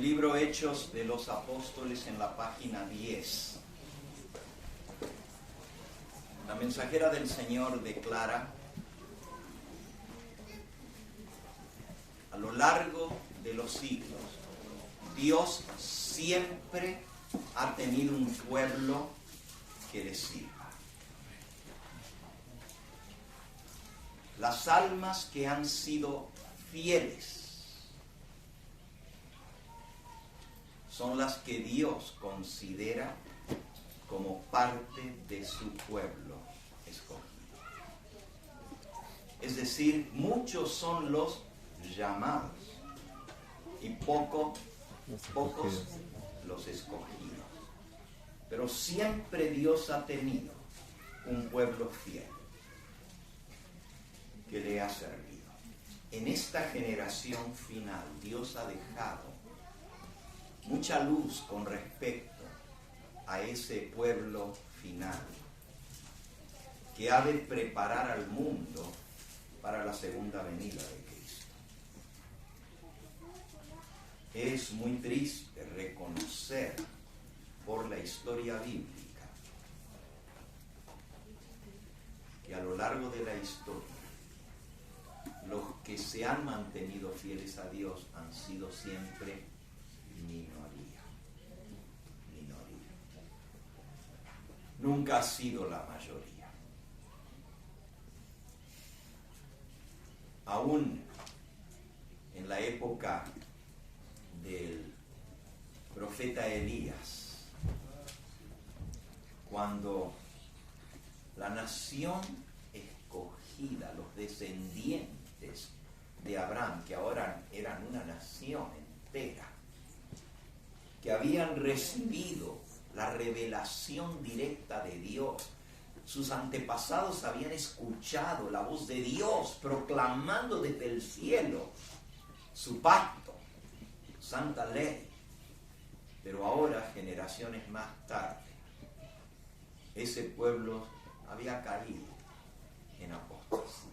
libro Hechos de los Apóstoles, en la página 10. La mensajera del Señor declara: a lo largo de los siglos, Dios siempre ha tenido un pueblo que le sirva. Las almas que han sido fieles son las que Dios considera como parte de su pueblo escogido. Es decir, muchos son los llamados y pocos los escogidos. Pero siempre Dios ha tenido un pueblo fiel que le ha servido. En esta generación final, Dios ha dejado mucha luz con respecto a ese pueblo final que ha de preparar al mundo para la segunda venida de Cristo. Es muy triste reconocer por la historia bíblica que a lo largo de la historia los que se han mantenido fieles a Dios han sido siempre minoría. Nunca ha sido la mayoría. Aún en la época del profeta Elías, cuando la nación escogida, los descendientes de Abraham, que ahora eran una nación entera, que habían recibido la revelación directa de Dios, sus antepasados habían escuchado la voz de Dios proclamando desde el cielo su pacto, santa ley. Pero ahora, generaciones más tarde, ese pueblo había caído en apostasía.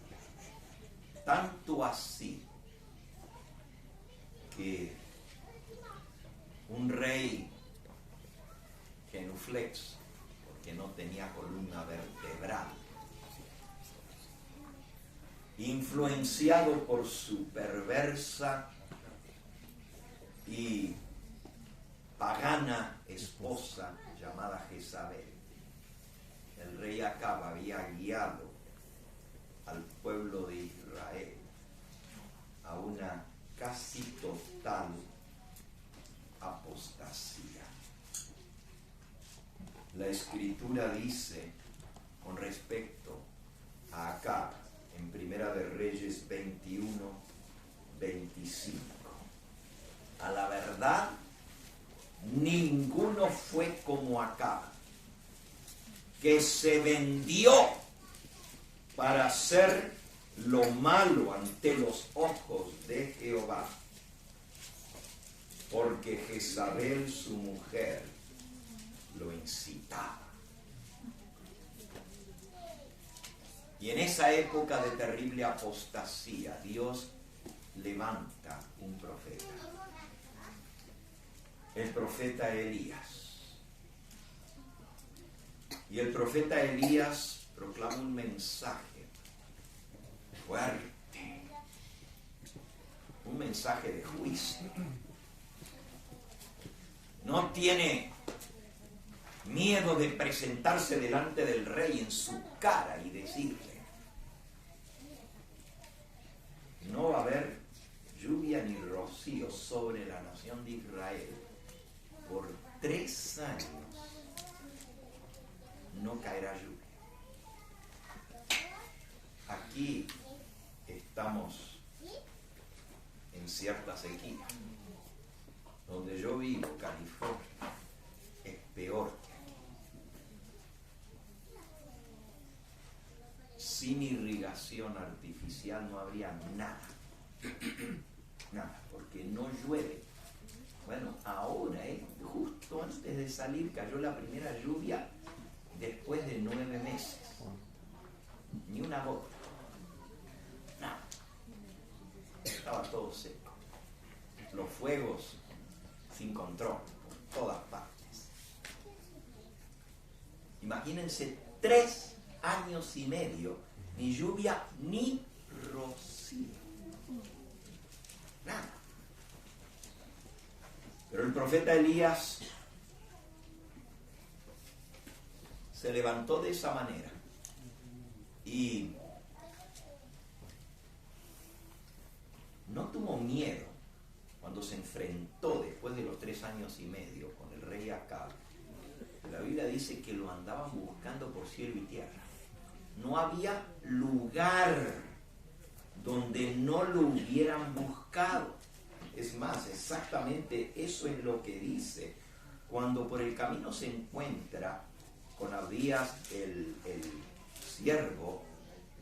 Tanto así que un rey genuflex, porque no tenía columna vertebral, influenciado por su perversa y pagana esposa llamada Jezabel, el rey Acab había guiado al pueblo de Israel a una casi total apostasía. La Escritura dice con respecto a Acab en Primera de Reyes 21:25: a la verdad, ninguno fue como Acab, que se vendió para hacer lo malo ante los ojos de Jehová, porque Jezabel, su mujer, lo incitaba. Y en esa época de terrible apostasía, Dios levanta un profeta, el profeta Elías. Y el profeta Elías proclama un mensaje fuerte, un mensaje de juicio. No tiene miedo de presentarse delante del rey en su cara y decirle: no va a haber lluvia ni rocío sobre la nación de Israel por 3 años. No caerá lluvia. Aquí estamos en cierta sequía. Donde yo vivo, California, es peor que aquí. Sin irrigación artificial no habría nada. Nada, porque no llueve. Bueno, ahora, justo antes de salir cayó la primera lluvia después de 9 meses. Ni una gota. Nada. Estaba todo seco. Los fuegos sin control, por todas partes. Imagínense 3 años y medio, ni lluvia ni rocío. Nada. Pero el profeta Elías se levantó de esa manera y no tuvo miedo cuando se enfrentó después de los 3 años y medio con el rey Acab. La Biblia dice que lo andaban buscando por cielo y tierra. No había lugar donde no lo hubieran buscado. Es más, exactamente eso es lo que dice cuando por el camino se encuentra con Abdías, el siervo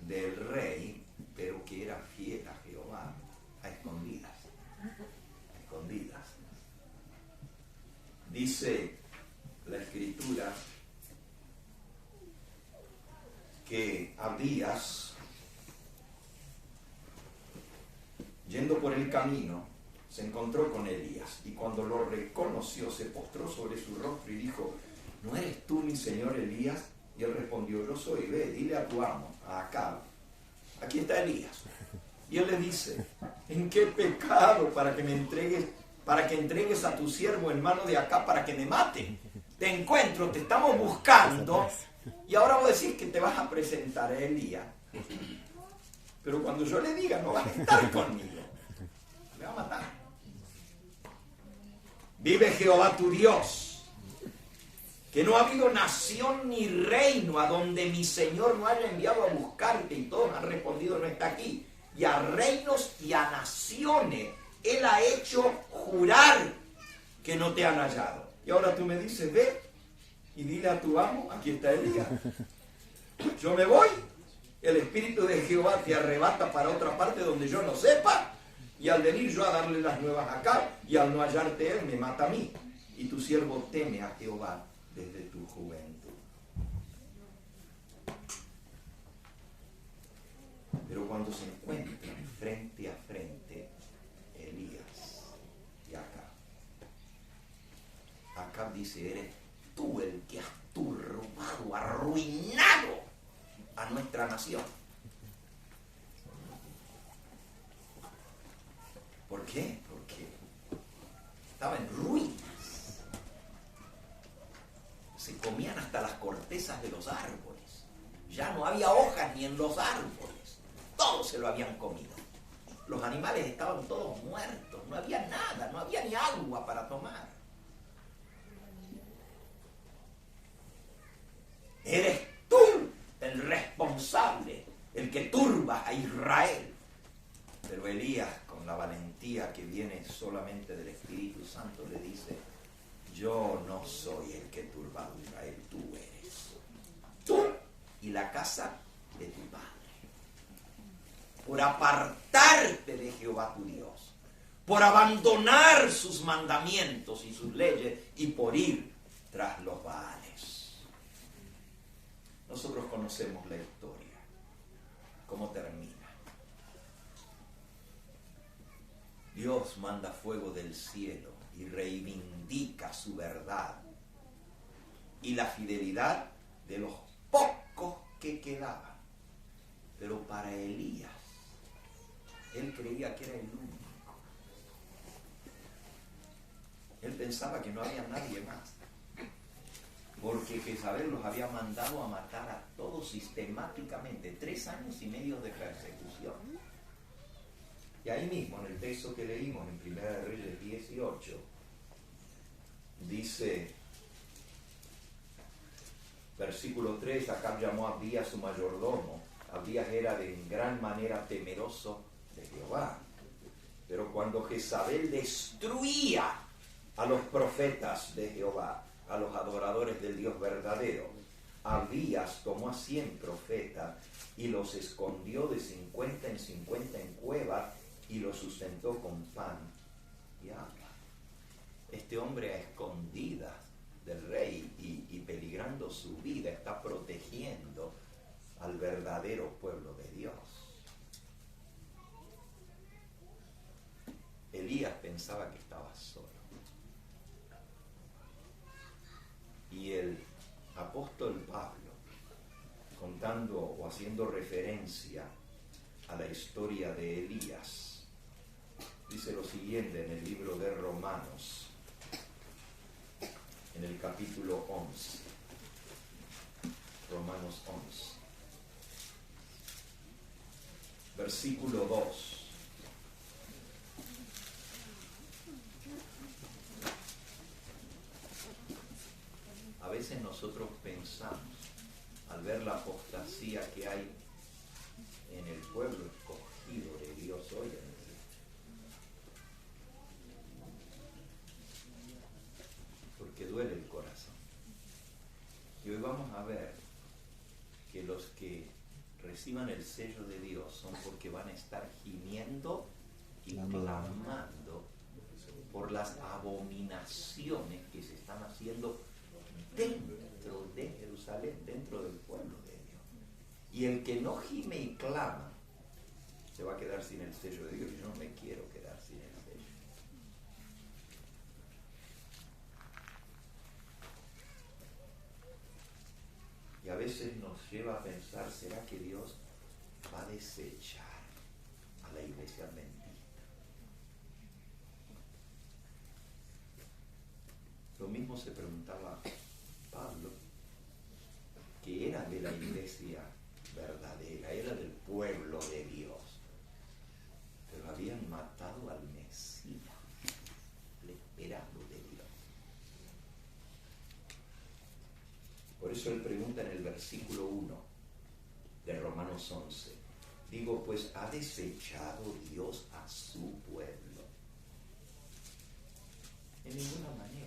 del rey, pero que era fiel a Jehová, a escondidas. A escondidas. Dice la Escritura que Abdías, yendo por el camino, se encontró con Elías, y cuando lo reconoció se postró sobre su rostro y dijo: ¿no eres tú mi señor Elías? Y él respondió: yo soy. Ve, dile a tu amo, a Acab, aquí está Elías. Y él le dice: ¿en qué pecado para que me entregues, para que entregues a tu siervo en mano de Acab para que me mate? Te encuentro, te estamos buscando, y ahora vos decís que te vas a presentar a Elías. Pero cuando yo le diga, no vas a estar conmigo, me va a matar. Vive Jehová tu Dios, que no ha habido nación ni reino a donde mi Señor no haya enviado a buscarte, y todos han respondido: no está aquí. Y a reinos y a naciones Él ha hecho jurar que no te han hallado. Y ahora tú me dices: ve y dile a tu amo, aquí está Elías. Yo me voy, el Espíritu de Jehová te arrebata para otra parte donde yo no sepa, y al venir yo a darle las nuevas acá, y al no hallarte él, me mata a mí. Y tu siervo teme a Jehová desde tu juventud. Pero cuando se encuentran frente a frente Elías y Acab, Acab dice: eres tú el que has turbado, arruinado a nuestra nación. ¿Por qué? Porque estaba en ruinas. Se comían hasta las cortezas de los árboles. Ya no había hojas ni en los árboles. Todos se lo habían comido. Los animales estaban todos muertos. No había nada, no había ni agua para tomar. Eres tú el responsable, el que turbas a Israel. Pero Elías, con la valentía que viene solamente del Espíritu Santo, le dice: yo no soy el que he turbado a Israel, tú eres. Tú y la casa de tu padre. Por apartarte de Jehová tu Dios, por abandonar sus mandamientos y sus leyes, y por ir tras los Baales. Nosotros conocemos la historia, cómo termina. Dios manda fuego del cielo y reivindica su verdad y la fidelidad de los pocos que quedaban. Pero para Elías, él creía que era el único. Él pensaba que no había nadie más, porque Jezabel los había mandado a matar a todos sistemáticamente. 3 años y medio de persecución. Y ahí mismo, en el texto que leímos en 1 Reyes 18, dice, versículo 3, Acab llamó a Abdías su mayordomo. Abdías era de en gran manera temeroso de Jehová. Pero cuando Jezabel destruía a los profetas de Jehová, a los adoradores del Dios verdadero, Abdías tomó a 100 profetas y los escondió de 50 en 50 en cuevas, y lo sustentó con pan y agua. Este hombre a escondidas del rey y peligrando su vida está protegiendo al verdadero pueblo de Dios. Elías pensaba que estaba solo. haciendo referencia a la historia de Elías. Dice lo siguiente en el libro de Romanos, en el capítulo 11. Romanos 11. Versículo 2. A veces nosotros pensamos, al ver la apostasía que hay en el pueblo escogido de Dios hoy en día, porque duele el corazón. Y hoy vamos a ver que los que reciban el sello de Dios son porque van a estar gimiendo y clamando por las abominaciones que se están haciendo dentro de Jerusalén, dentro del pueblo de Dios. Y el que no gime y clama se va a quedar sin el sello de Dios. Yo no me quiero quedar sin el sello. Y a veces nos lleva a pensar, ¿será que Dios va a desechar a la iglesia adventista? Lo mismo se preguntaba Pablo, que era de la iglesia verdadera, era del pueblo de Dios, pero habían matado al Mesías, el esperado de Dios. Por eso él pregunta en el versículo 1 de Romanos 11, digo, pues, ¿ha desechado Dios a su pueblo? En ninguna manera.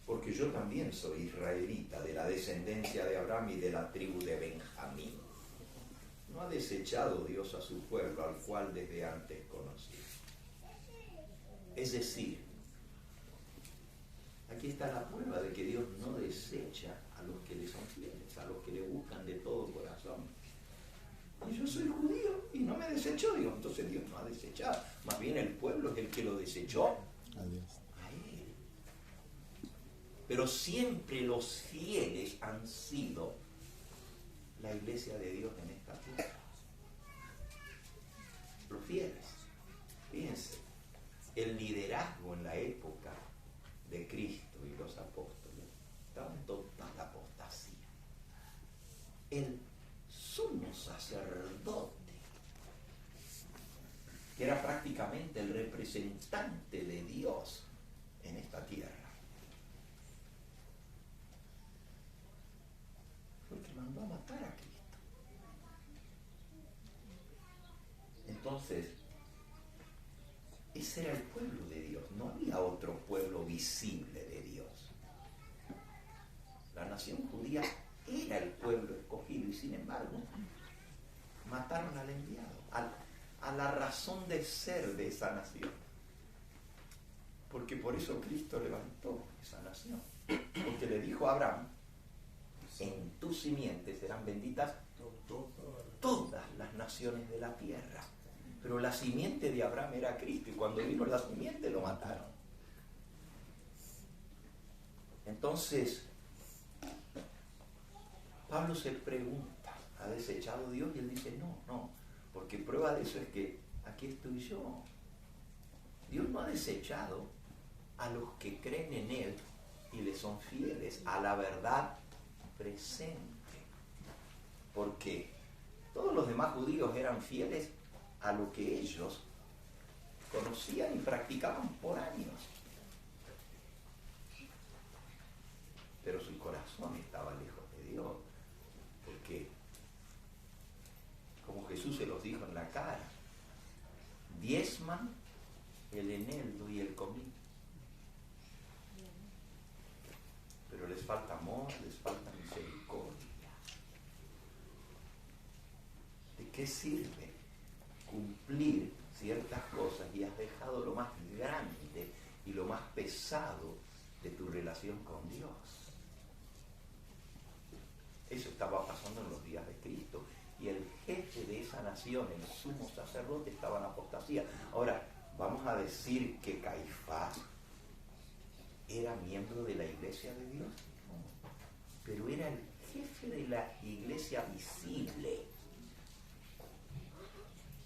Porque yo también soy israelita, de la descendencia de Abraham y de la tribu de Benjamín. No ha desechado Dios a su pueblo, al cual desde antes conocí. Es decir, aquí está la prueba de que Dios no desecha a los que le son fieles, a los que le buscan de todo corazón. Y yo soy judío y no me desechó Dios, entonces Dios no ha desechado. Más bien el pueblo es el que lo desechó. Adiós. Pero siempre los fieles han sido la iglesia de Dios en esta tierra. Los fieles. Fíjense, el liderazgo en la época de Cristo y los apóstoles estaba en total apostasía. El sumo sacerdote, que era prácticamente el representante de Dios en esta tierra, fue el que mandó a matar a Cristo. Entonces, ese era el pueblo de Dios, no había otro pueblo visible de Dios. La nación judía era el pueblo escogido y sin embargo mataron al enviado, a la razón de ser de esa nación. Porque por eso Cristo levantó esa nación. Porque le dijo a Abraham, en tu simiente serán benditas todas las naciones de la tierra. Pero la simiente de Abraham era Cristo y cuando vino la simiente lo mataron. Entonces, Pablo se pregunta, ¿ha desechado Dios? Y él dice, no, porque prueba de eso es que aquí estoy yo. Dios no ha desechado a los que creen en Él y le son fieles a la verdad presente. Porque todos los demás judíos eran fieles a lo que ellos conocían y practicaban por años. Pero su corazón estaba lejos de Dios. Porque, como Jesús se los dijo en la cara, diezman el eneldo y el comino. Pero les falta amor, les falta misericordia. ¿De qué sirve cumplir ciertas cosas y has dejado lo más grande y lo más pesado de tu relación con Dios? Eso estaba pasando en los días de Cristo. Y el jefe de esa nación, el sumo sacerdote, estaba en apostasía. Ahora, vamos a decir que Caifás era miembro de la iglesia de Dios. No, pero era el jefe de la iglesia visible.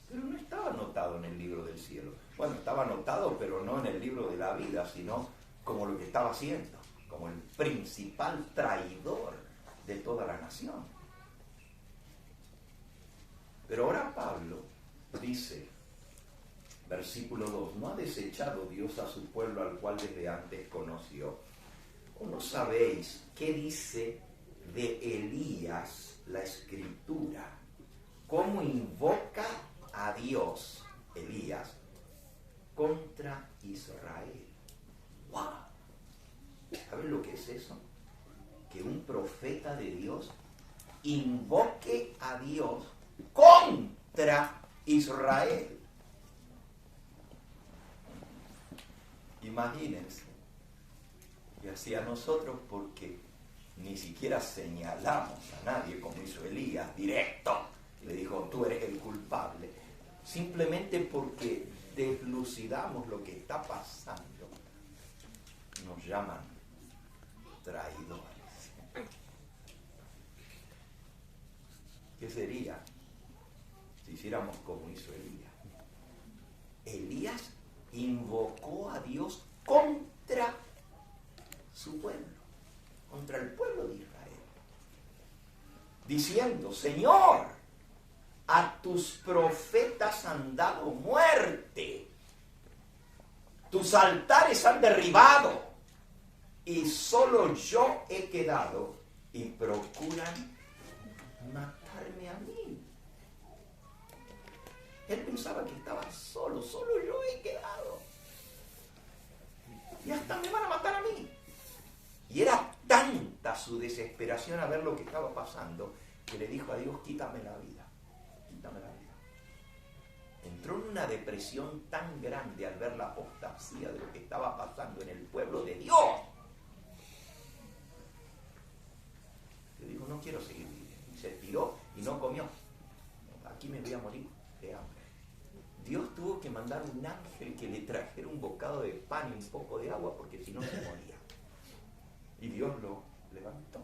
Pero no estaba anotado en el libro del cielo. Bueno, estaba anotado, pero no en el libro de la vida, sino como lo que estaba haciendo, como el principal traidor de toda la nación. Pero ahora Pablo dice, versículo 2, ¿no ha desechado Dios a su pueblo al cual desde antes conoció? ¿O no sabéis qué dice de Elías la Escritura? ¿Cómo invoca a Dios, Elías, contra Israel? ¡Wow! ¿Saben lo que es eso? Que un profeta de Dios invoque a Dios contra Israel. Imagínense. Y así a nosotros, porque ni siquiera señalamos a nadie como hizo Elías, directo. Le dijo, tú eres el culpable. Simplemente porque deslucidamos lo que está pasando, nos llaman traidores. ¿Qué sería si hiciéramos como hizo Elías? Elías invocó a Dios contra su pueblo, contra el pueblo de Israel, diciendo, Señor, a tus profetas han dado muerte, tus altares han derribado, y solo yo he quedado, y procuran matarme a mí. Él pensaba que estaba solo yo he quedado. Y hasta me van a matar a mí. Y era tanta su desesperación a ver lo que estaba pasando, que le dijo a Dios, quítame la vida, quítame la vida. Entró en una depresión tan grande al ver la apostasía de lo que estaba pasando en el pueblo de Dios. Le dijo, no quiero seguir viviendo. Y se tiró y no comió. Aquí me voy a morir de hambre. Dios tuvo que mandar un ángel que le trajera un bocado de pan y un poco de agua, porque si no se moría. Y Dios lo levantó.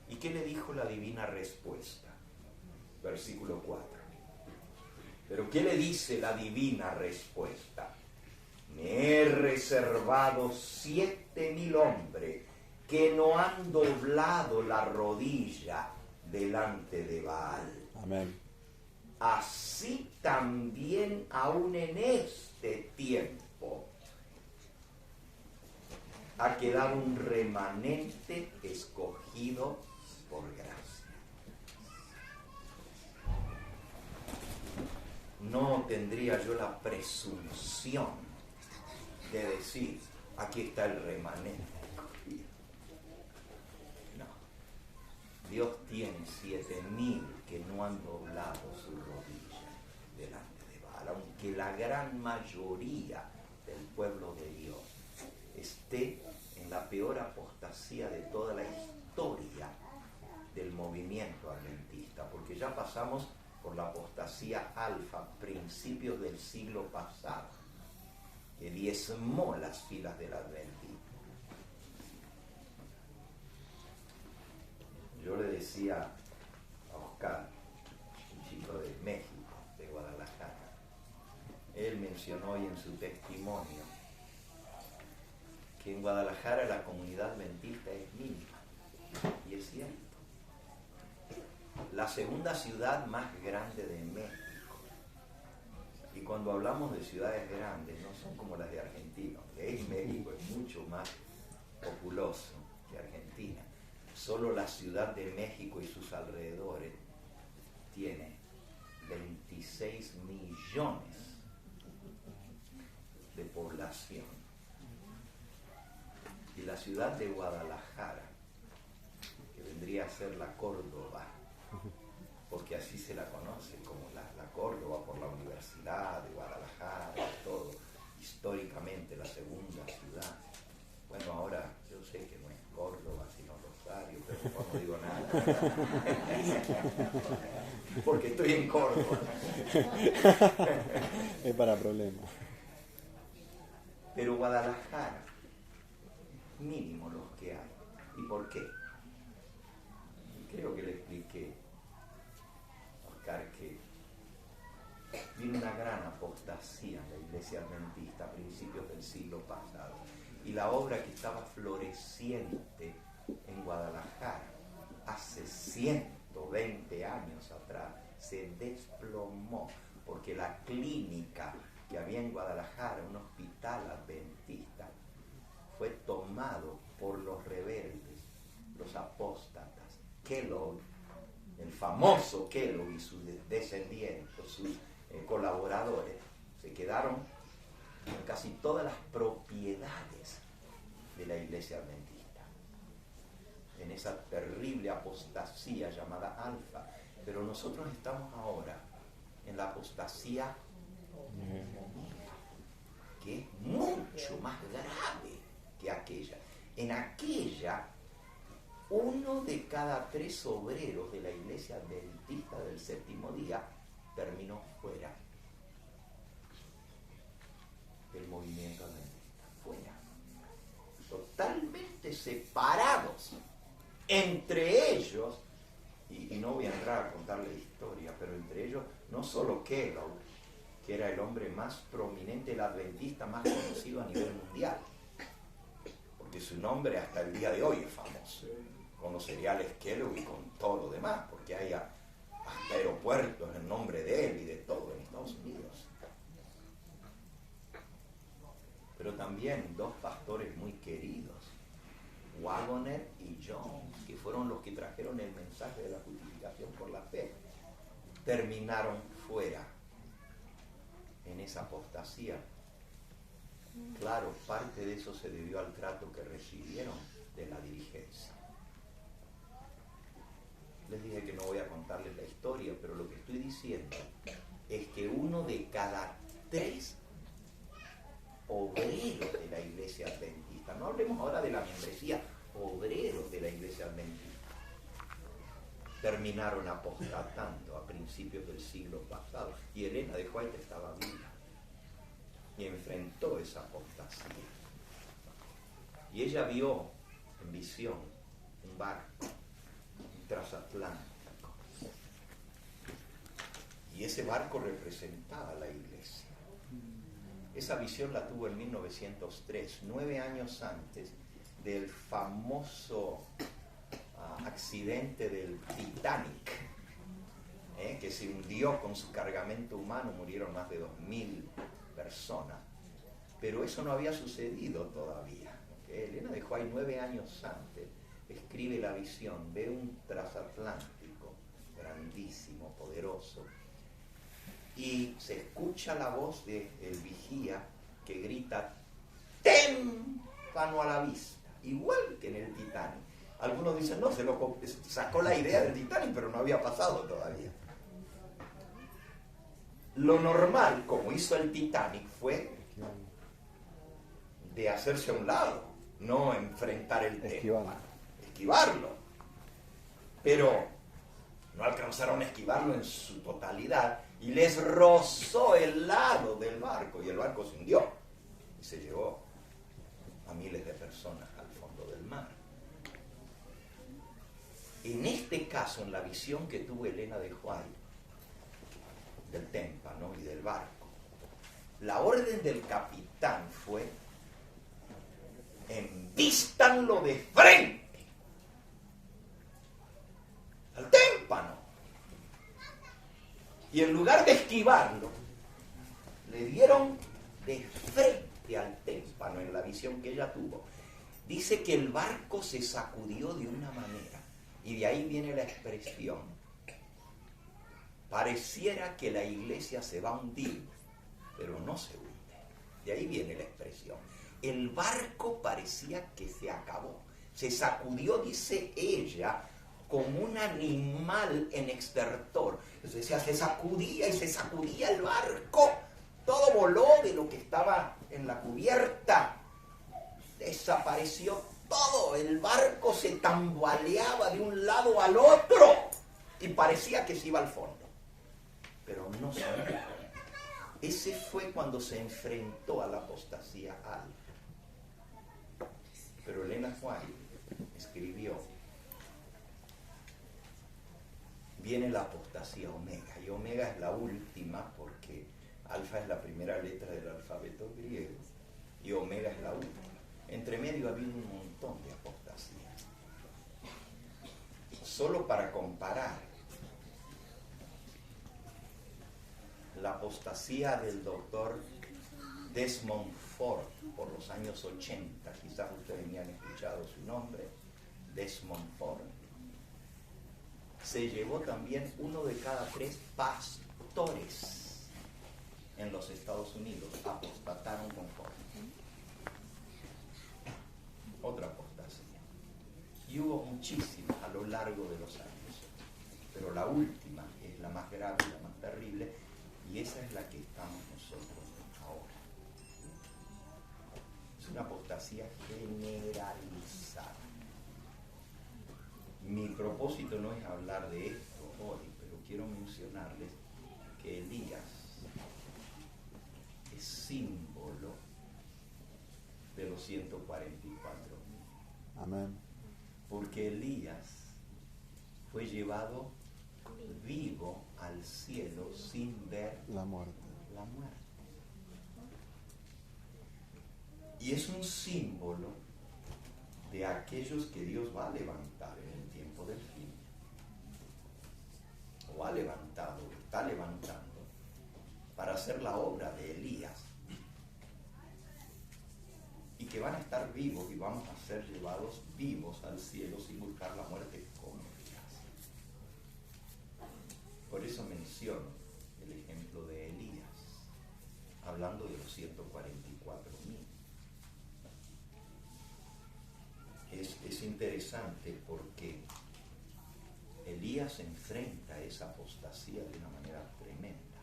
¿Y qué le dijo la divina respuesta? Versículo 4. Pero ¿qué le dice la divina respuesta? Me he reservado 7,000 hombres que no han doblado la rodilla delante de Baal. Amén. Así también aún en este tiempo ha quedado un remanente escogido por gracia. No tendría yo la presunción de decir, aquí está el remanente escogido. No. Dios tiene 7,000 que no han doblado su rodilla delante de Baal, aunque la gran mayoría del pueblo de Dios esté en la peor apostasía de toda la historia del movimiento adventista, porque ya pasamos por la apostasía alfa, principios del siglo pasado, que diezmó las filas del adventismo. Yo le decía a Oscar, un chico de México, de Guadalajara, él mencionó hoy en su testimonio que en Guadalajara la comunidad adventista es mínima, y es cierto. La segunda ciudad más grande de México, y cuando hablamos de ciudades grandes no son como las de Argentina, México es mucho más populoso que Argentina. Solo la Ciudad de México y sus alrededores tiene 26 millones de población. Y la ciudad de Guadalajara, que vendría a ser la Córdoba, porque así se la conoce como la Córdoba por la Universidad de Guadalajara y todo, históricamente la segunda ciudad. Bueno, ahora yo sé que no es Córdoba sino Rosario, pero mejor no digo nada porque estoy en Córdoba. Es para problemas. Pero Guadalajara, mínimo los que hay. ¿Y por qué? creo que le expliqué, Oscar, que vino una gran apostasía en la iglesia adventista a principios del siglo pasado. Y la obra que estaba floreciente en Guadalajara hace 120 años atrás se desplomó, porque la clínica que había en Guadalajara, un hospital adventista, fue tomado por los rebeldes, los apóstatas. Kellogg, el famoso Kellogg y sus descendientes, sus colaboradores, se quedaron con casi todas las propiedades de la iglesia adventista, en esa terrible apostasía llamada Alfa. Pero nosotros estamos ahora en la apostasía que es mucho más grave que aquella. En aquella, 1 de cada 3 obreros de la iglesia adventista del séptimo día terminó fuera del movimiento adventista, fuera, totalmente separados entre ellos. Y no voy a entrar a contar la historia, pero entre ellos no solo Kellogg, que era el hombre más prominente, el adventista más conocido a nivel mundial, porque su nombre hasta el día de hoy es famoso, con los cereales Kellogg y con todo lo demás, porque hay hasta aeropuertos en nombre de él y de todo en Estados Unidos. Pero también 2 pastores muy queridos, Wagoner y Jones, que fueron los que trajeron el mensaje de la justificación por la fe, terminaron fuera en esa apostasía. Claro, parte de eso se debió al trato que recibieron de la dirigencia. Les dije que no voy a contarles la historia, pero lo que estoy diciendo es que 1 de cada 3 obreros de la iglesia adventista, no hablemos ahora de la membresía, obreros de la iglesia adventista, terminaron apostatando a principios del siglo pasado. Y Elena de White estaba viva y enfrentó esa apostasía. Y ella vio en visión un barco, un transatlántico. Y ese barco representaba a la iglesia. Esa visión la tuvo en 1903, 9 años antes del famoso accidente del Titanic, que se hundió con su cargamento humano, murieron más de 2.000 personas. Pero eso no había sucedido todavía. Elena de White, 9 años antes, escribe la visión, ve un transatlántico grandísimo, poderoso, y se escucha la voz del vigía que grita: témpano a la vista, igual que en el Titanic. Algunos dicen, no, se sacó la idea del Titanic, pero no había pasado todavía. Lo normal, como hizo el Titanic, fue de hacerse a un lado, no enfrentar el tema, esquivarlo. Pero no alcanzaron a esquivarlo en su totalidad y les rozó el lado del barco y el barco se hundió y se llevó a miles de personas al fondo del mar. En este caso, en la visión que tuvo Elena de White del témpano y del barco, la orden del capitán fue: envístanlo de frente al témpano. Y en lugar de esquivarlo, le dieron de frente al témpano en la visión que ella tuvo. Dice que el barco se sacudió de una manera, y de ahí viene la expresión: pareciera que la iglesia se va a hundir, pero no se hunde. De ahí viene la expresión. El barco parecía que se acabó. Se sacudió, dice ella, como un animal en extertor. Decía, se sacudía y se sacudía el barco. Todo voló de lo que estaba en la cubierta. Desapareció todo. El barco se tambaleaba de un lado al otro y parecía que se iba al fondo. Pero no se hundió. Ese fue cuando se enfrentó a la apostasía alfa. Pero Elena White escribió viene la apostasía omega, y omega es la última porque alfa es la primera letra del alfabeto griego y omega es la última. Entre medio ha habido un montón de apostasías. Solo para comparar, la apostasía del doctor Desmond Ford por los años 80, quizás ustedes me han escuchado su nombre, Desmond Ford, se llevó también 1 de cada 3 pastores en los Estados Unidos, apostataron con Ford. Otra apostasía. Y hubo muchísimas a lo largo de los años, pero la última es la más grave, la más terrible, y esa es la que estamos nosotros ahora. Es una apostasía generalizada. Mi propósito no es hablar de esto hoy, pero quiero mencionarles que Elías es símbolo de los 144.000. Amén. Porque Elías fue llevado vivo al cielo sin ver La muerte. la muerte. Y es un símbolo de aquellos que Dios va a levantar en el tiempo del fin. O ha levantado, está levantando, para hacer la obra de Elías. Y que van a estar vivos y vamos a ser llevados vivos al cielo sin buscar la muerte como Elías. Por eso menciono el ejemplo de Elías, hablando de los 144.000. Es interesante porque Elías enfrenta esa apostasía de una manera tremenda.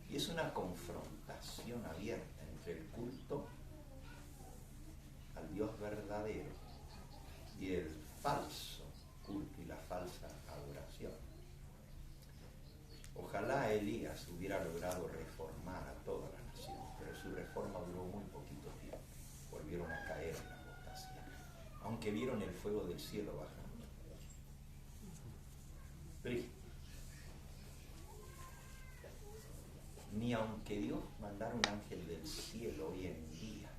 Y es una confrontación abierta entre el culto al Dios verdadero y el falso culto y la falsa adoración. Ojalá Elías hubiera logrado reformar a toda la nación, pero su reforma duró muy poquito tiempo. Volvieron a caer en la apostasía, aunque vieron el fuego del cielo bajando. Triste. Ni aunque Dios mandara un ángel del cielo hoy en día,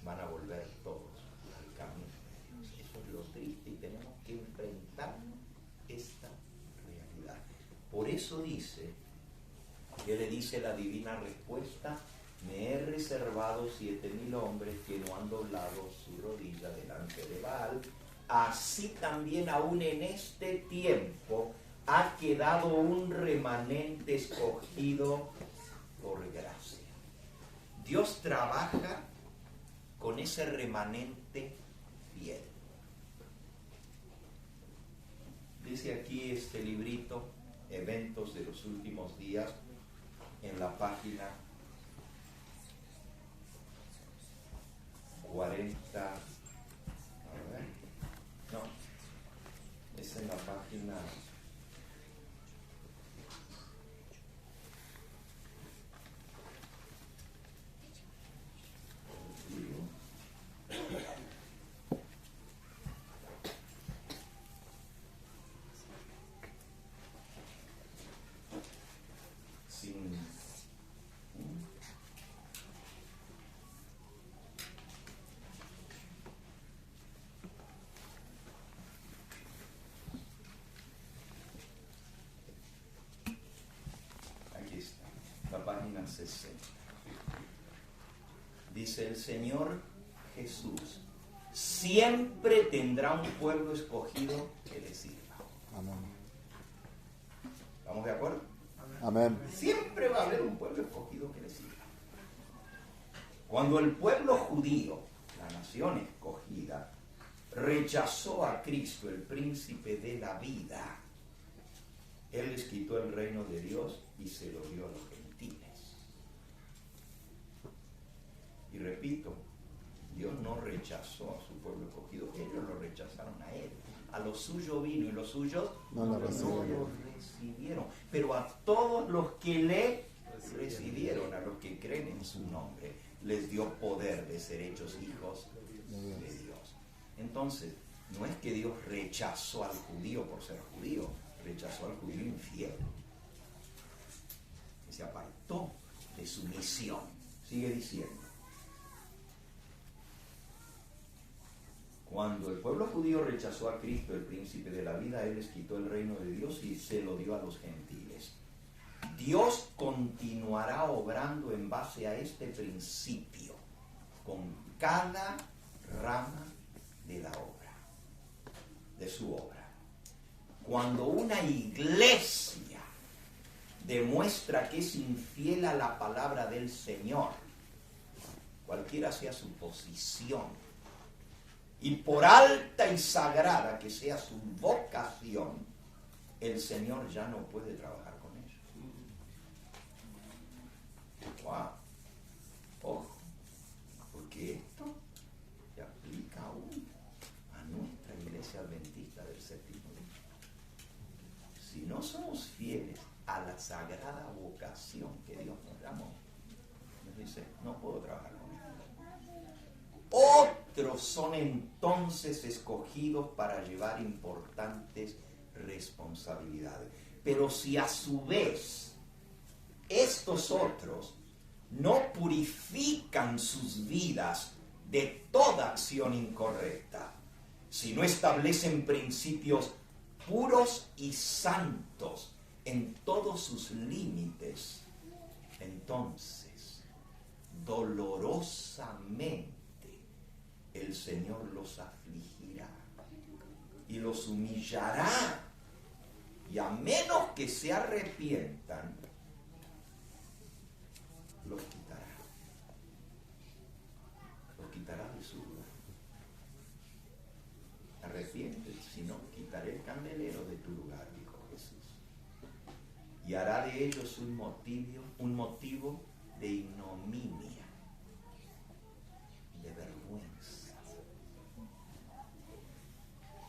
van a volver todos al camino de Dios. Eso es lo triste y tenemos que enfrentar esta realidad. Por eso dice, que le dice la divina respuesta: me he reservado 7.000 hombres que no han doblado su rodilla delante de Baal. Así también aún en este tiempo ha quedado un remanente escogido por gracia. Dios trabaja con ese remanente fiel. Dice aquí este librito, Eventos de los Últimos Días, en la página 40. No, es en la página 60. Dice: el Señor Jesús siempre tendrá un pueblo escogido que le sirva. Amén. ¿Estamos de acuerdo? Amén. Siempre va a haber un pueblo escogido que le sirva. Cuando el pueblo judío, la nación escogida, rechazó a Cristo, el príncipe de la vida, Él les quitó el reino de Dios y se lo dio a los gentiles. Y repito, Dios no rechazó a su pueblo escogido, ellos lo rechazaron a Él. A lo suyo vino y los suyos no lo recibieron. Pero a todos los que le recibieron, a los que creen en su nombre, les dio poder de ser hechos hijos de Dios. Entonces, no es que Dios rechazó al judío por ser judío, rechazó al judío infiel. Y se apartó de su misión. Sigue diciendo. Cuando el pueblo judío rechazó a Cristo, el príncipe de la vida, Él les quitó el reino de Dios y se lo dio a los gentiles. Dios continuará obrando en base a este principio con cada rama de la obra, de su obra. Cuando una iglesia demuestra que es infiel a la palabra del Señor, cualquiera sea su posición, y por alta y sagrada que sea su vocación, el Señor ya no puede trabajar con ellos. ¡Wow! Ojo, porque esto se aplica aún a nuestra iglesia adventista del séptimo día. Si no somos fieles a la sagrada vocación que Dios nos llamó, nos dice, no puedo trabajar con ellos. Otros son entonces escogidos para llevar importantes responsabilidades. Pero si a su vez estos otros no purifican sus vidas de toda acción incorrecta, si no establecen principios puros y santos en todos sus límites, entonces dolorosamente el Señor los afligirá y los humillará, y a menos que se arrepientan, los quitará de su lugar. Arrepiéntete, si no, quitaré el candelero de tu lugar, dijo Jesús, y hará de ellos un motivo de ignominia, de vergüenza.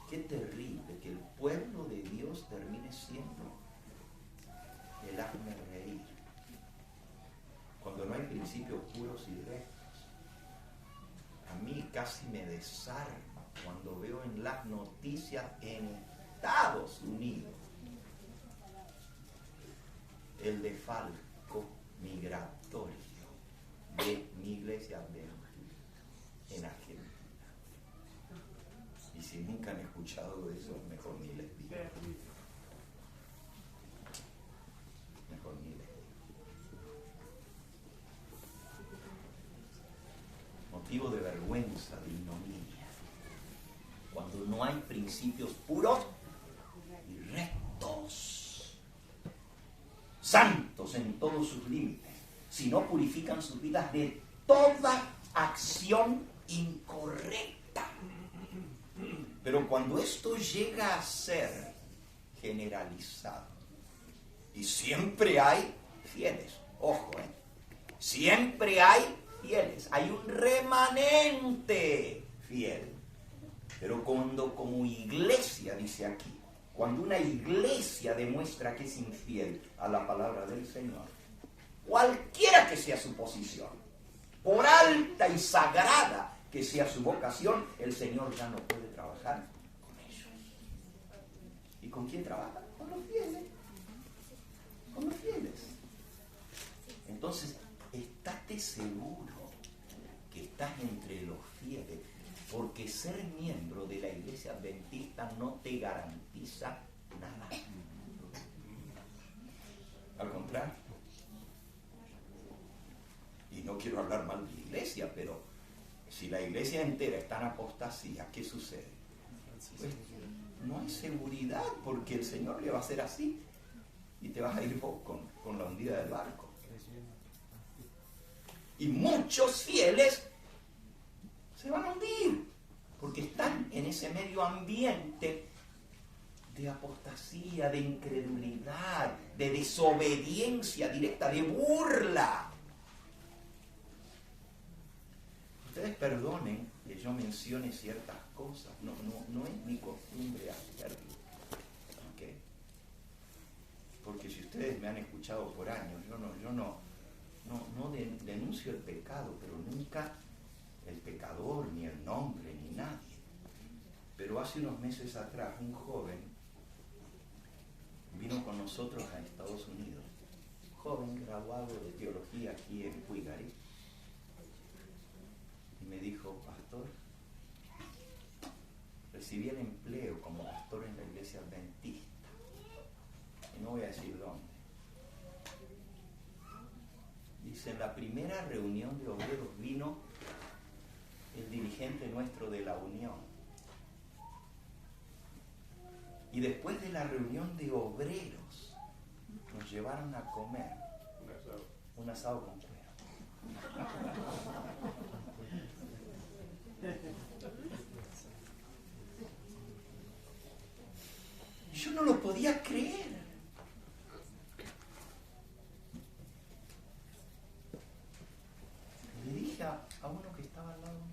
Qué terrible que el pueblo de Dios termine siendo el hazme reír, cuando no hay principios puros y rectos. A mí casi me desarma cuando veo en las noticias en Estados Unidos el defalco migratorio de mi iglesia en Argentina. Y si nunca han escuchado de eso, mejor ni les digo. Mejor ni les digo. Motivo de vergüenza, de ignominia, cuando no hay principios puros y rectos, santos en todos sus límites, si no purifican sus vidas de toda acción incorrecta. Pero cuando esto llega a ser generalizado, y siempre hay fieles, ojo, siempre hay fieles, hay un remanente fiel. Pero cuando como iglesia, dice aquí, cuando una iglesia demuestra que es infiel a la palabra del Señor, cualquiera que sea su posición, por alta y sagrada que sea su vocación, el Señor ya no puede trabajar con ellos. ¿Y con quién trabaja? Con los fieles. Con los fieles. Entonces, estate seguro que estás entre los fieles, porque ser miembro de la iglesia adventista no te garantiza nada. Al contrario. Y no quiero hablar mal de la iglesia, pero si la iglesia entera está en apostasía, ¿qué sucede? Pues no hay seguridad, porque el Señor le va a hacer así y te vas a ir vos con la hundida del barco. Y muchos fieles se van a hundir porque están en ese medio ambiente de apostasía, de incredulidad, de desobediencia directa, de burla. Ustedes perdonen que yo mencione ciertas cosas, no es mi costumbre hacerlo, ¿okay? Porque si ustedes me han escuchado por años, yo no denuncio el pecado, pero nunca el pecador, ni el nombre, ni nadie. Pero hace unos meses atrás un joven vino con nosotros a Estados Unidos, joven, graduado de teología aquí en Cuigari, y me dijo, pastor, recibí el empleo como pastor en la iglesia adventista, y no voy a decir dónde. Dice, en la primera reunión de obreros vino el dirigente nuestro de la unión. Y después de la reunión de obreros, nos llevaron a comer un asado con cuero. Y yo no lo podía creer. Le dije a uno que estaba al lado mío,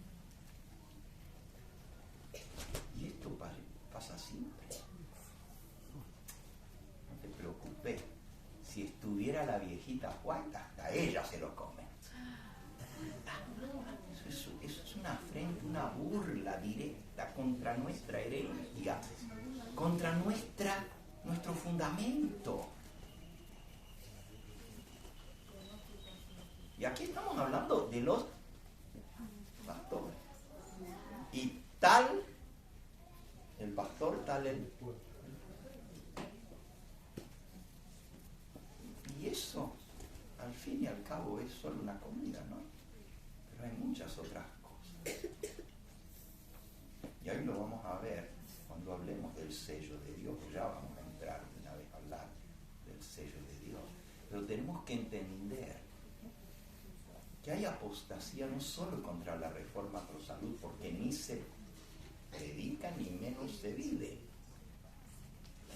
y esto pasa siempre. No te preocupes, si estuviera la viejita White, hasta ella se lo come. Eso es una afrenta, una burla directa contra nuestra herencia, contra nuestro fundamento. Y aquí estamos hablando de los pastores. Y tal el pastor, tal el... Y eso, al fin y al cabo, es solo una comida, ¿no? Pero hay muchas otras cosas. Y ahí lo vamos a ver cuando hablemos del sello de Dios. Ya vamos a entrar de una vez a hablar del sello de Dios. Pero tenemos que entender que hay apostasía no solo contra la reforma pro salud, porque ni se predica ni menos se vive.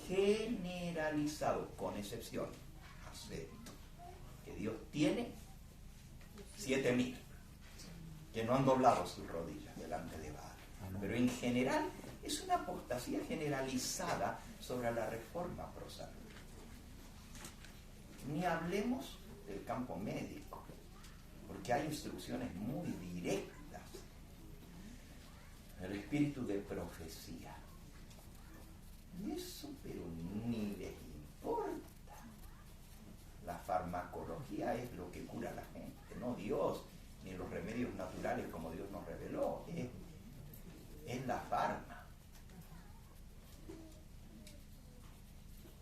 Generalizado, con excepción, acepto que Dios tiene 7,000 que no han doblado sus rodillas delante de Baal. Pero en general es una apostasía generalizada sobre la reforma pro salud. Ni hablemos del campo médico, porque hay instrucciones muy directas. El espíritu de profecía. Y eso, pero ni les importa. La farmacología es lo que cura a la gente, no Dios, ni los remedios naturales como Dios nos reveló. Es la farma.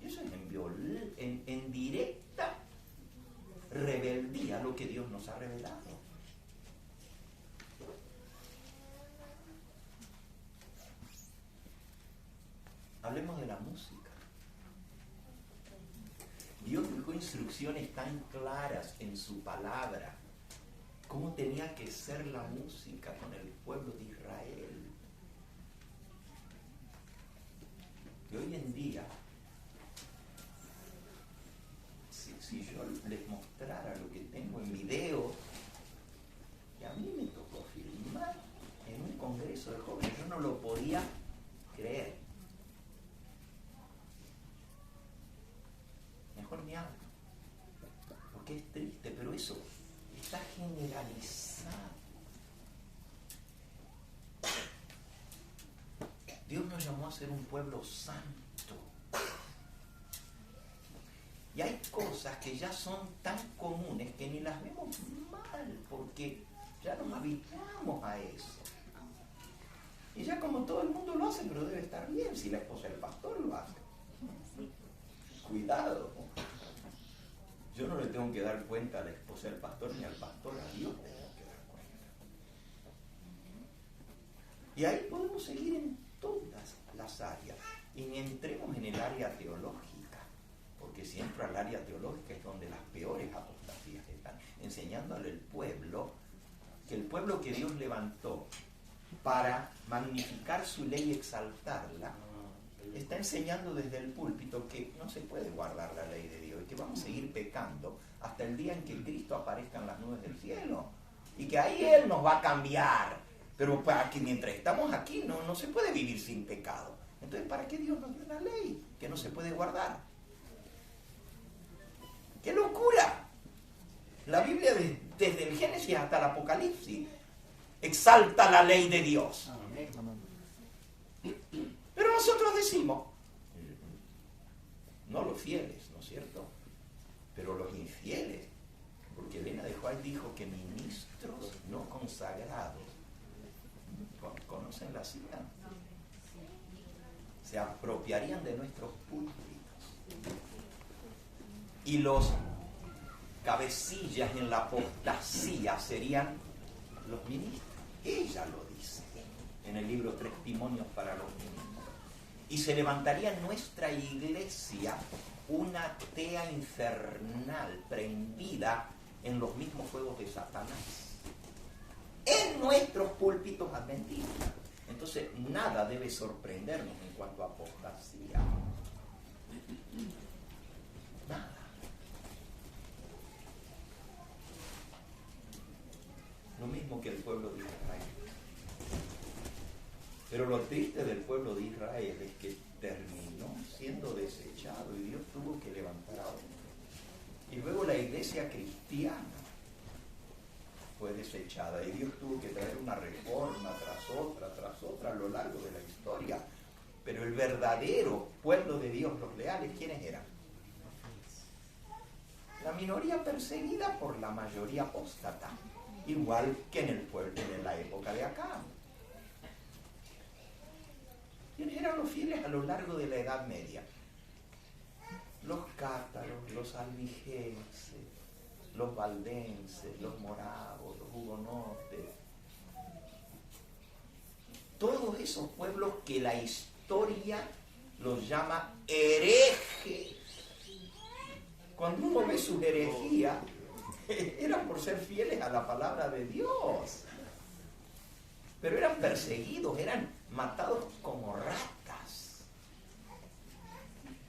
Y eso es en directa rebeldía a lo que Dios nos ha revelado. Hablemos de la música. Dios dejó instrucciones tan claras en su palabra, cómo tenía que ser la música con el pueblo de Israel. Y hoy en día, si yo les mostrara lo que tengo en video, que a mí me tocó filmar en un congreso de jóvenes, yo no lo podía creer. Mejor ni hablo, porque es triste, pero eso está generalizado. Dios nos llamó a ser un pueblo santo. Y hay cosas que ya son tan comunes que ni las vemos mal, porque ya nos habituamos a eso. Y ya como todo el mundo lo hace, pero debe estar bien si la esposa del pastor lo hace. Cuidado. Yo no le tengo que dar cuenta a la esposa del pastor ni al pastor, a Dios le tengo que dar cuenta. Y ahí podemos seguir en todas las áreas. Y ni entremos en el área teológica, porque si entro al área teológica es donde las peores apostasías están, enseñándole al pueblo, que el pueblo que Dios levantó para magnificar su ley y exaltarla, está enseñando desde el púlpito que no se puede guardar la ley de Dios y que vamos a seguir pecando hasta el día en que Cristo aparezca en las nubes del cielo y que ahí Él nos va a cambiar, pero para que mientras estamos aquí no se puede vivir sin pecado. Entonces, ¿para qué Dios nos dio una ley que no se puede guardar? ¡Qué locura! La Biblia desde el Génesis hasta el Apocalipsis exalta la ley de Dios. Pero nosotros decimos, no los fieles, ¿no es cierto? Pero los infieles, porque Elena de White dijo que ministros no consagrados, ¿conocen la cita? Se apropiarían de nuestros púlpitos. Y los cabecillas en la apostasía serían los ministros. Ella lo dice en el libro Testimonios para los Ministros. Y se levantaría en nuestra iglesia una atea infernal prendida en los mismos fuegos de Satanás. En nuestros púlpitos adventistas. Entonces, nada debe sorprendernos en cuanto a apostasía. Nada. Lo mismo que el pueblo de Israel. Pero lo triste del pueblo de Israel es que terminó siendo desechado y Dios tuvo que levantar a otro. Y luego la iglesia cristiana fue desechada y Dios tuvo que traer una reforma tras otra a lo largo de la historia. Pero el verdadero pueblo de Dios, los leales, ¿quiénes eran? La minoría perseguida por la mayoría apóstata, igual que en el pueblo en la época de Acab. ¿Quiénes eran los fieles a lo largo de la Edad Media? Los cátaros, los albigenses, los valdenses, los moravos, los hugonotes. Todos esos pueblos que la historia los llama herejes. Cuando uno ve sus herejías, eran por ser fieles a la palabra de Dios. Pero eran perseguidos, eran matados como ratas.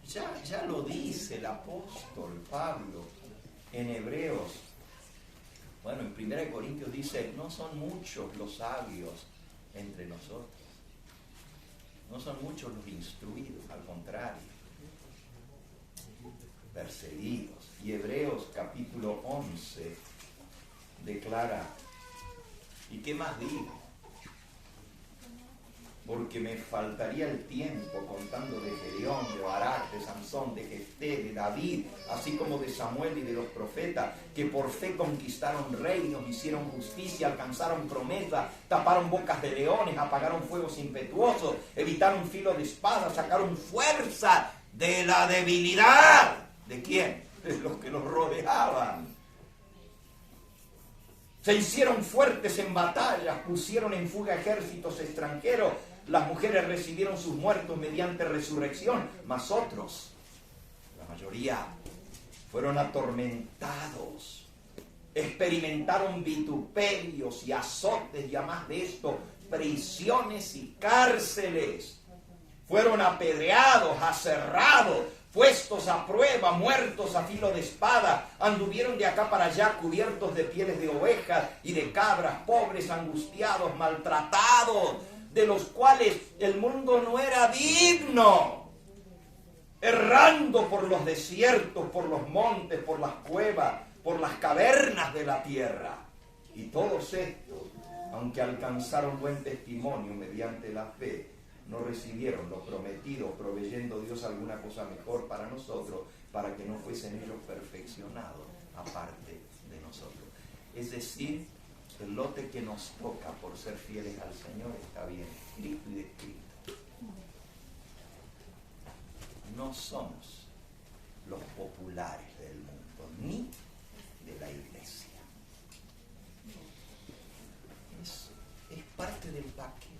Ya lo dice el apóstol Pablo en Hebreos. Bueno, en 1 Corintios dice, no son muchos los sabios entre nosotros. No son muchos los instruidos, al contrario. Perseguidos. Y Hebreos capítulo 11 declara, ¿y qué más digo? Porque me faltaría el tiempo contando de Gedeón, de Barak, de Sansón, de Jefté, de David, así como de Samuel y de los profetas, que por fe conquistaron reinos, hicieron justicia, alcanzaron promesa, taparon bocas de leones, apagaron fuegos impetuosos, evitaron filo de espada, sacaron fuerza de la debilidad. ¿De quién? De los que los rodeaban. Se hicieron fuertes en batallas, pusieron en fuga ejércitos extranjeros. Las mujeres recibieron sus muertos mediante resurrección, mas otros, la mayoría, fueron atormentados, experimentaron vituperios y azotes, y además de esto, prisiones y cárceles. Fueron apedreados, aserrados, puestos a prueba, muertos a filo de espada, anduvieron de acá para allá cubiertos de pieles de ovejas y de cabras, pobres, angustiados, maltratados, de los cuales el mundo no era digno, errando por los desiertos, por los montes, por las cuevas, por las cavernas de la tierra. Y todos estos, aunque alcanzaron buen testimonio mediante la fe, no recibieron lo prometido, proveyendo Dios alguna cosa mejor para nosotros, para que no fuesen ellos perfeccionados aparte de nosotros. Es decir, el lote que nos toca por ser fieles al Señor está bien escrito y descrito. No somos los populares del mundo, ni de la iglesia. Es parte del paquete.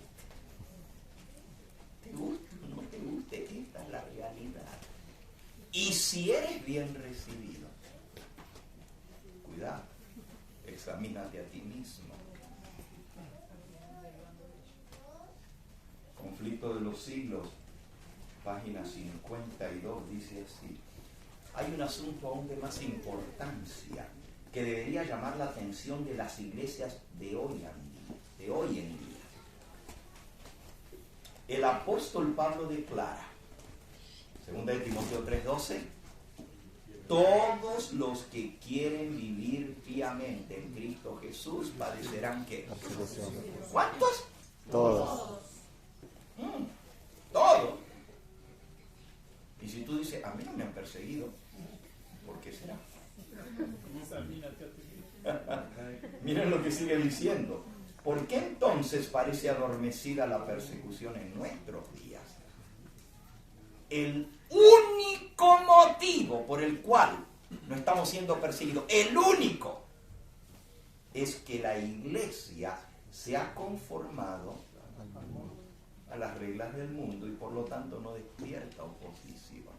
¿Te gusta o no te gusta? Esta es la realidad. Y si eres bien recibido, cuidado, examínate a ti mismo. Conflicto de los siglos, página 52, dice así: hay un asunto aún de más importancia que debería llamar la atención de las iglesias de hoy en día. El apóstol Pablo declara, 2 Timoteo 3:12, todos los que quieren vivir piamente en Cristo Jesús padecerán ¿qué? ¿Cuántos? Todos. Todos. Y si tú dices, a mí no me han perseguido, sigue diciendo, ¿por qué entonces parece adormecida la persecución en nuestros días? El único motivo por el cual no estamos siendo perseguidos, el único, es que la iglesia se ha conformado a las reglas del mundo y por lo tanto no despierta oposición.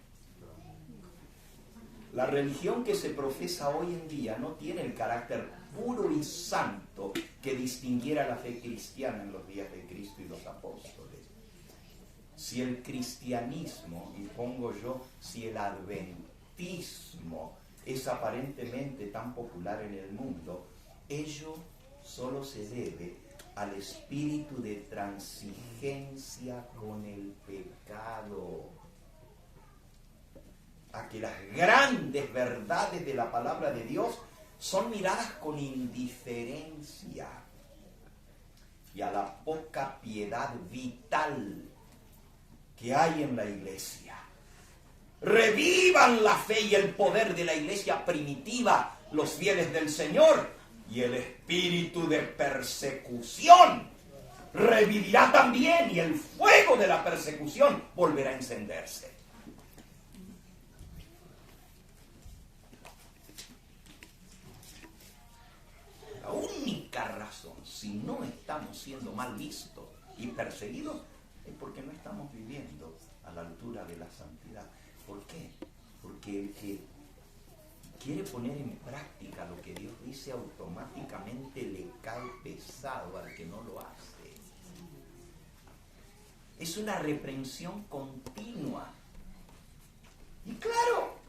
La religión que se profesa hoy en día no tiene el carácter puro y santo que distinguiera la fe cristiana en los días de Cristo y los apóstoles. Si el cristianismo, y pongo yo, si el adventismo es aparentemente tan popular en el mundo, ello solo se debe al espíritu de transigencia con el pecado, a que las grandes verdades de la palabra de Dios son miradas con indiferencia, y a la poca piedad vital que hay en la iglesia. Revivan la fe y el poder de la iglesia primitiva, los fieles del Señor, y el espíritu de persecución revivirá también, y el fuego de la persecución volverá a encenderse. La única razón, si no estamos siendo mal vistos y perseguidos, es porque no estamos viviendo a la altura de la santidad. ¿Por qué? Porque el que quiere poner en práctica lo que Dios dice, automáticamente le cae pesado al que no lo hace. Es una reprensión continua. Y claro,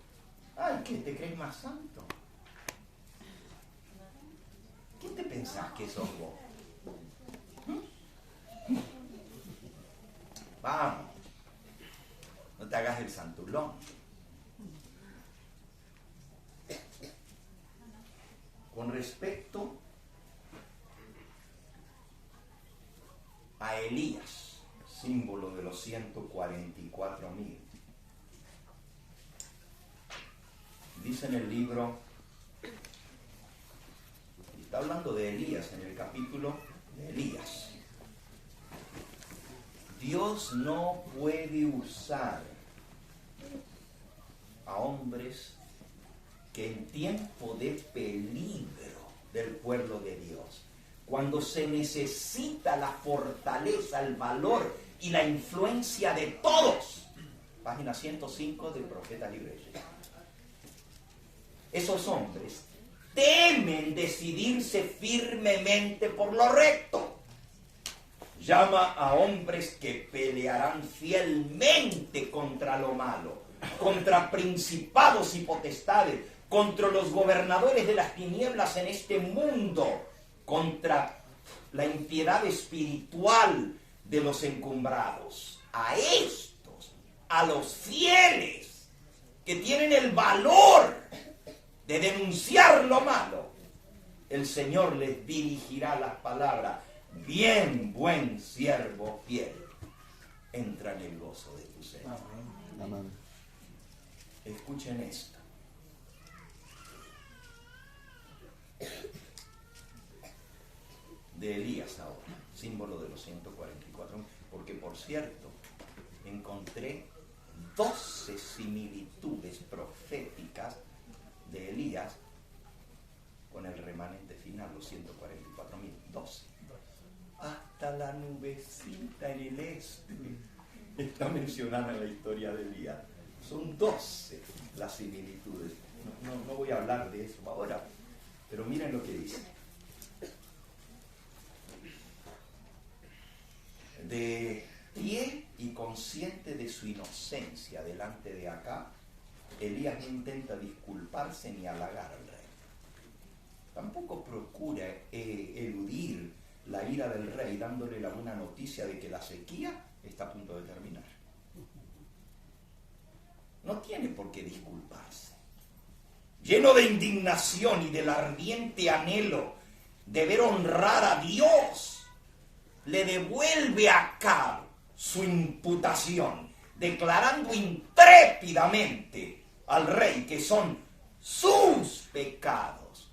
ay, ¿qué te crees más santo? ¿Quién te pensás que sos vos? Vamos, no te hagas el santulón. Con respecto a Elías, símbolo de los 144,000, dice en el libro, está hablando de Elías en el capítulo de Elías. Dios no puede usar a hombres que en tiempo de peligro del pueblo de Dios, cuando se necesita la fortaleza, el valor y la influencia de todos, página 105 del profeta Libre, esos hombres temen decidirse firmemente por lo recto. Llama a hombres que pelearán fielmente contra lo malo, contra principados y potestades, contra los gobernadores de las tinieblas en este mundo, contra la impiedad espiritual de los encumbrados. A estos, a los fieles, que tienen el valor de denunciar lo malo, el Señor les dirigirá las palabras: bien, buen siervo fiel, entra en el gozo de tu Señor. Amén. Escuchen esto. De Elías ahora, símbolo de los 144, porque por cierto, encontré 12 similitudes proféticas de Elías con el remanente final, los 144,000, 12. Hasta la nubecita en el este está mencionada en la historia de Elías. Son 12 las similitudes. No voy a hablar de eso ahora, pero miren lo que dice. De pie y consciente de su inocencia delante de Acab, Elías no intenta disculparse ni halagar al rey. Tampoco procura eludir la ira del rey dándole la buena noticia de que la sequía está a punto de terminar. No tiene por qué disculparse. Lleno de indignación y del ardiente anhelo de ver honrar a Dios, le devuelve a Acab su imputación, declarando intrépidamente al rey que son sus pecados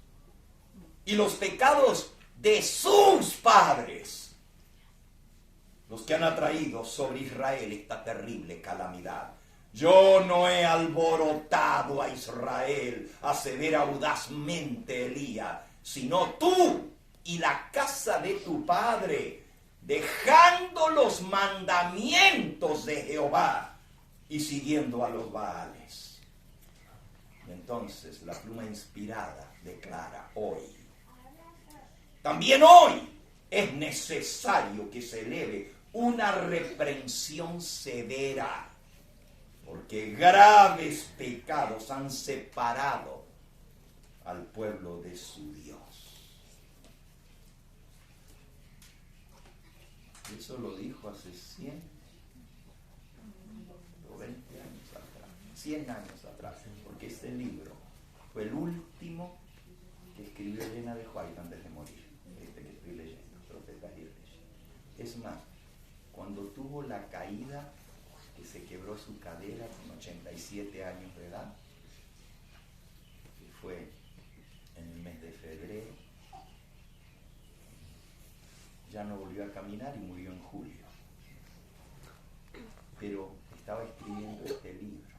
y los pecados de sus padres, los que han atraído sobre Israel esta terrible calamidad. Yo no he alborotado a Israel, asevera audazmente Elías, sino tú y la casa de tu padre, dejando los mandamientos de Jehová y siguiendo a los Baales. Y entonces la pluma inspirada declara hoy, también hoy es necesario que se eleve una reprensión severa, porque graves pecados han separado al pueblo de su Dios. Eso lo dijo hace 100 o 20 años atrás, 100 años atrás, porque este libro fue el último que escribió Elena de White antes de morir, este que estoy leyendo, Profetas y Reyes. Es más, cuando tuvo la caída, que se quebró su cadera con 87 años de edad, que fue en el mes de febrero, ya no volvió a caminar y murió en julio. Pero estaba escribiendo este libro.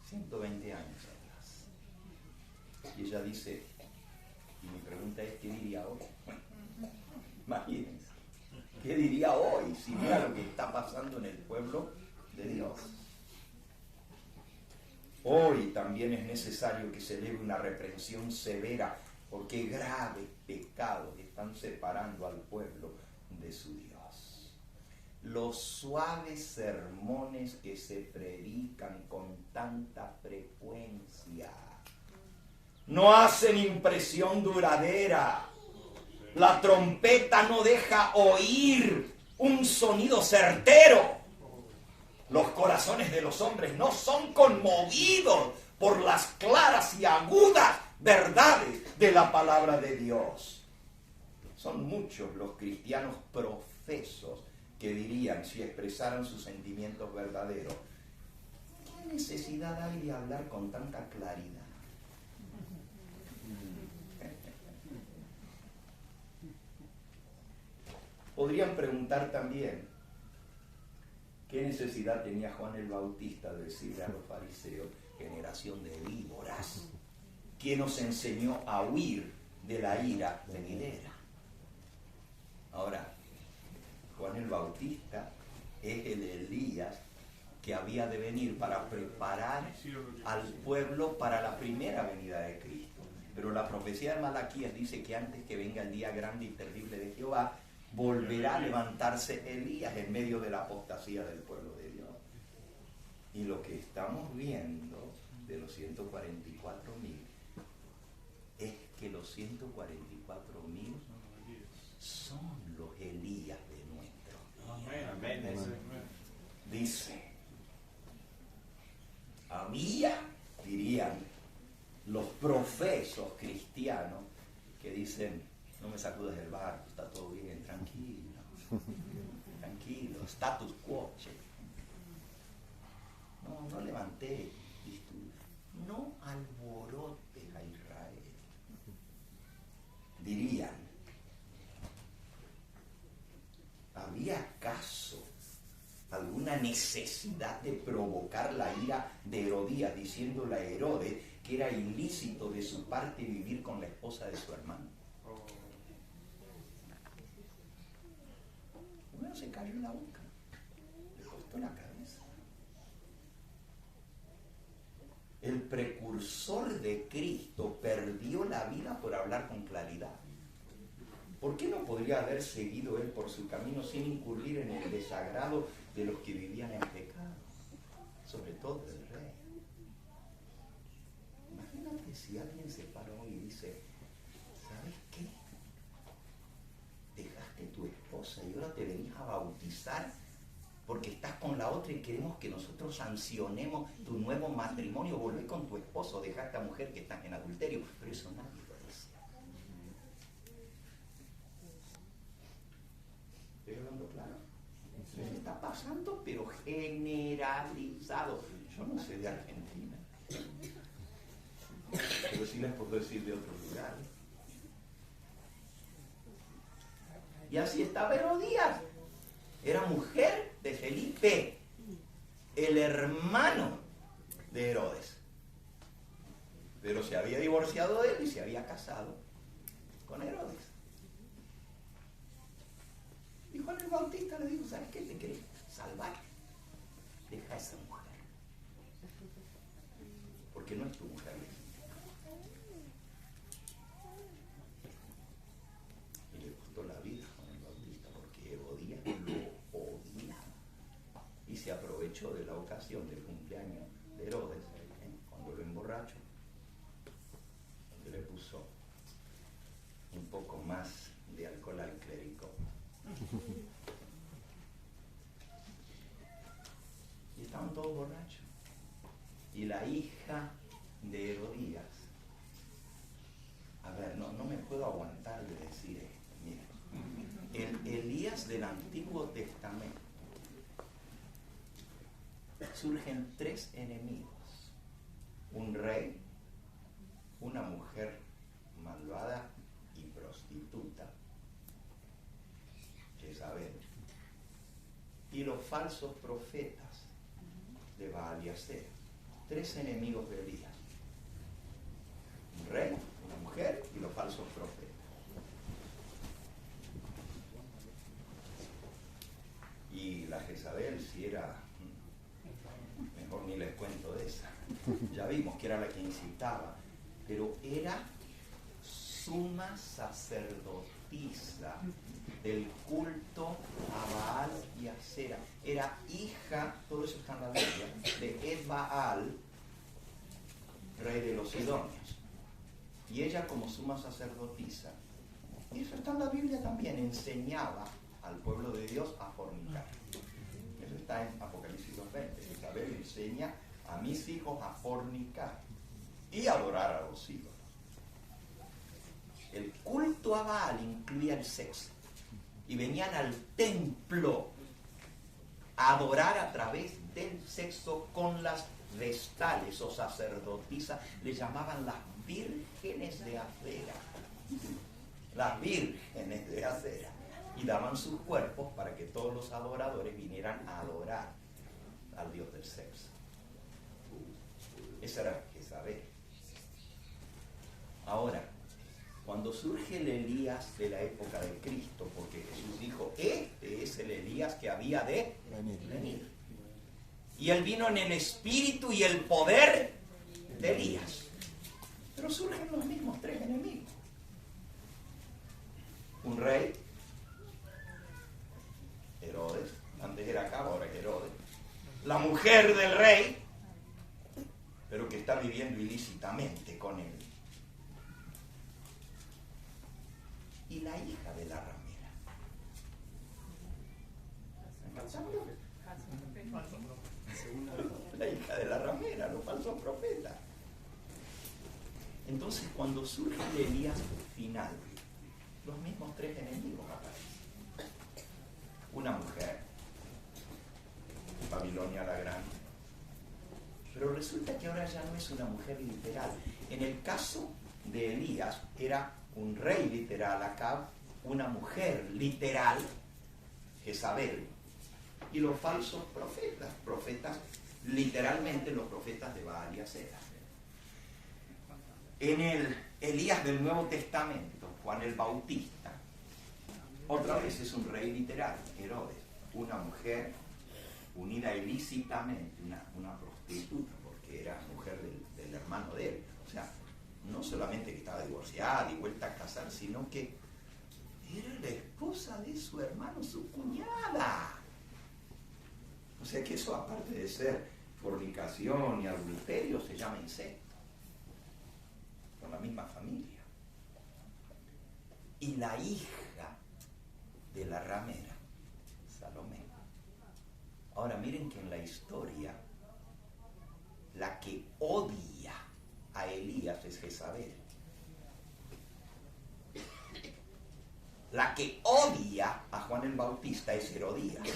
120 años atrás. Y ella dice, y mi pregunta es, ¿qué diría hoy? Imagínense, ¿qué diría hoy si mira lo que está pasando en el pueblo de Dios? Hoy también es necesario que se eleve una reprensión severa, porque graves pecados están separando al pueblo de su Dios. Los suaves sermones que se predican con tanta frecuencia no hacen impresión duradera. La trompeta no deja oír un sonido certero. Los corazones de los hombres no son conmovidos por las claras y agudas verdades de la palabra de Dios. Son muchos los cristianos profesos que dirían, si expresaran sus sentimientos verdaderos, ¿qué necesidad hay de hablar con tanta claridad? Podrían preguntar también, ¿qué necesidad tenía Juan el Bautista de decirle a los fariseos, generación de víboras, ¿quién nos enseñó a huir de la ira venidera? Ahora, Juan el Bautista es el Elías que había de venir para preparar al pueblo para la primera venida de Cristo. Pero la profecía de Malaquías dice que antes que venga el día grande y terrible de Jehová, volverá a levantarse Elías en medio de la apostasía del pueblo de Dios. Y lo que estamos viendo de los 144,000 es que los 144,000 son los Elías de nuestro Dios. Dice, había, dirían los profesos cristianos, que dicen, no me sacudes del barco, está todo bien, tranquilo, tranquilo, status quo, che. No levanté, no alborotes a Israel. Dirían, ¿había acaso alguna necesidad de provocar la ira de Herodías, diciéndole a Herodes que era ilícito de su parte vivir con la esposa de su hermano? Uno se cayó en la boca, le costó la cabeza. El precursor de Cristo perdió la vida por hablar con claridad. ¿Por qué no podría haber seguido él por su camino sin incurrir en el desagrado de los que vivían en pecado? Sobre todo del rey. Imagínate si alguien se paró y dice, ¿sabes qué? Dejaste tu esposa y ahora te venís a bautizar porque estás con la otra y queremos que nosotros sancionemos tu nuevo matrimonio. Volvé con tu esposo, deja a esta mujer que está en adulterio. Pero eso nadie lo dice. ¿Estoy hablando claro? Eso está pasando, pero generalizado. Yo no sé de Argentina, pero pero sí les puedo decir de otros lugares. Y así estaba Herodías. Era mujer de Felipe, el hermano de Herodes. Pero se había divorciado de él y se había casado con Herodes. Y Juan el Bautista le dijo, ¿sabes qué? ¿Te querés salvar? Deja a esa mujer. Porque no es tu mujer. Y le costó la vida a Juan el Bautista porque Herodías lo odiaba. Y se aprovechó de la ocasión del cumpleaños de Herodes, cuando lo emborrachó, donde le puso un poco más de alcohol al clérigo. Y estaban todos borrachos. Y la hija de Herodías, a ver, no me puedo aguantar de decir esto. Mira, el Elías del Antiguo Testamento surgen tres enemigos: un rey, una mujer malvada y prostituta, Jezabel, y los falsos profetas de Baal y Acera. Tres enemigos de Elías: un rey, una mujer y los falsos profetas. Y la Jezabel, si era, mejor ni les cuento de esa, ya vimos que era la que incitaba, pero era suma sacerdotisa del culto a Baal y Acera. Era hija, todo eso está en la Biblia, de Ed-Baal, rey de los Sidonios. Y ella, como suma sacerdotisa, y eso está en la Biblia también, enseñaba al pueblo de Dios a fornicar. Eso está en Apocalipsis 2:20. Isabel enseña a mis hijos a fornicar y adorar a los ídolos. El culto a Baal incluía el sexo. Y venían al templo a adorar a través del sexo con las vestales o sacerdotisas. Le llamaban las vírgenes de Acera. Las vírgenes de Acera. Y daban sus cuerpos para que todos los adoradores vinieran a adorar al Dios del sexo. Esa era Jezabel. Ahora, cuando surge el Elías de la época de Cristo, porque Jesús dijo, este es el Elías que había de venir. Y él vino en el espíritu y el poder de Elías. Pero surgen los mismos tres enemigos. Un rey, Herodes, antes era Acab, ahora es Herodes. La mujer del rey, pero que está viviendo ilícitamente con él. Y la hija de la ramera. La hija de la ramera, los falsos profetas. Entonces, cuando surge el Elías final, los mismos tres enemigos aparecen. Una mujer, Babilonia la Grande. Pero resulta que ahora ya no es una mujer literal. En el caso de Elías era un rey literal, Acab, una mujer literal, Jezabel, y los falsos profetas, literalmente los profetas de Baal y Acera. En el Elías del Nuevo Testamento, Juan el Bautista, otra vez es un rey literal, Herodes, una mujer unida ilícitamente, una prostituta, porque era mujer del hermano de él. O sea, no solamente que estaba divorciada y vuelta a casar, sino que era la esposa de su hermano, su cuñada. O sea que eso, aparte de ser fornicación y adulterio, se llama incesto. Con la misma familia. Y la hija de la ramera, Salomé. Ahora miren que en la historia, la que odia a Elías es Jezabel. La que odia a Juan el Bautista es Herodías.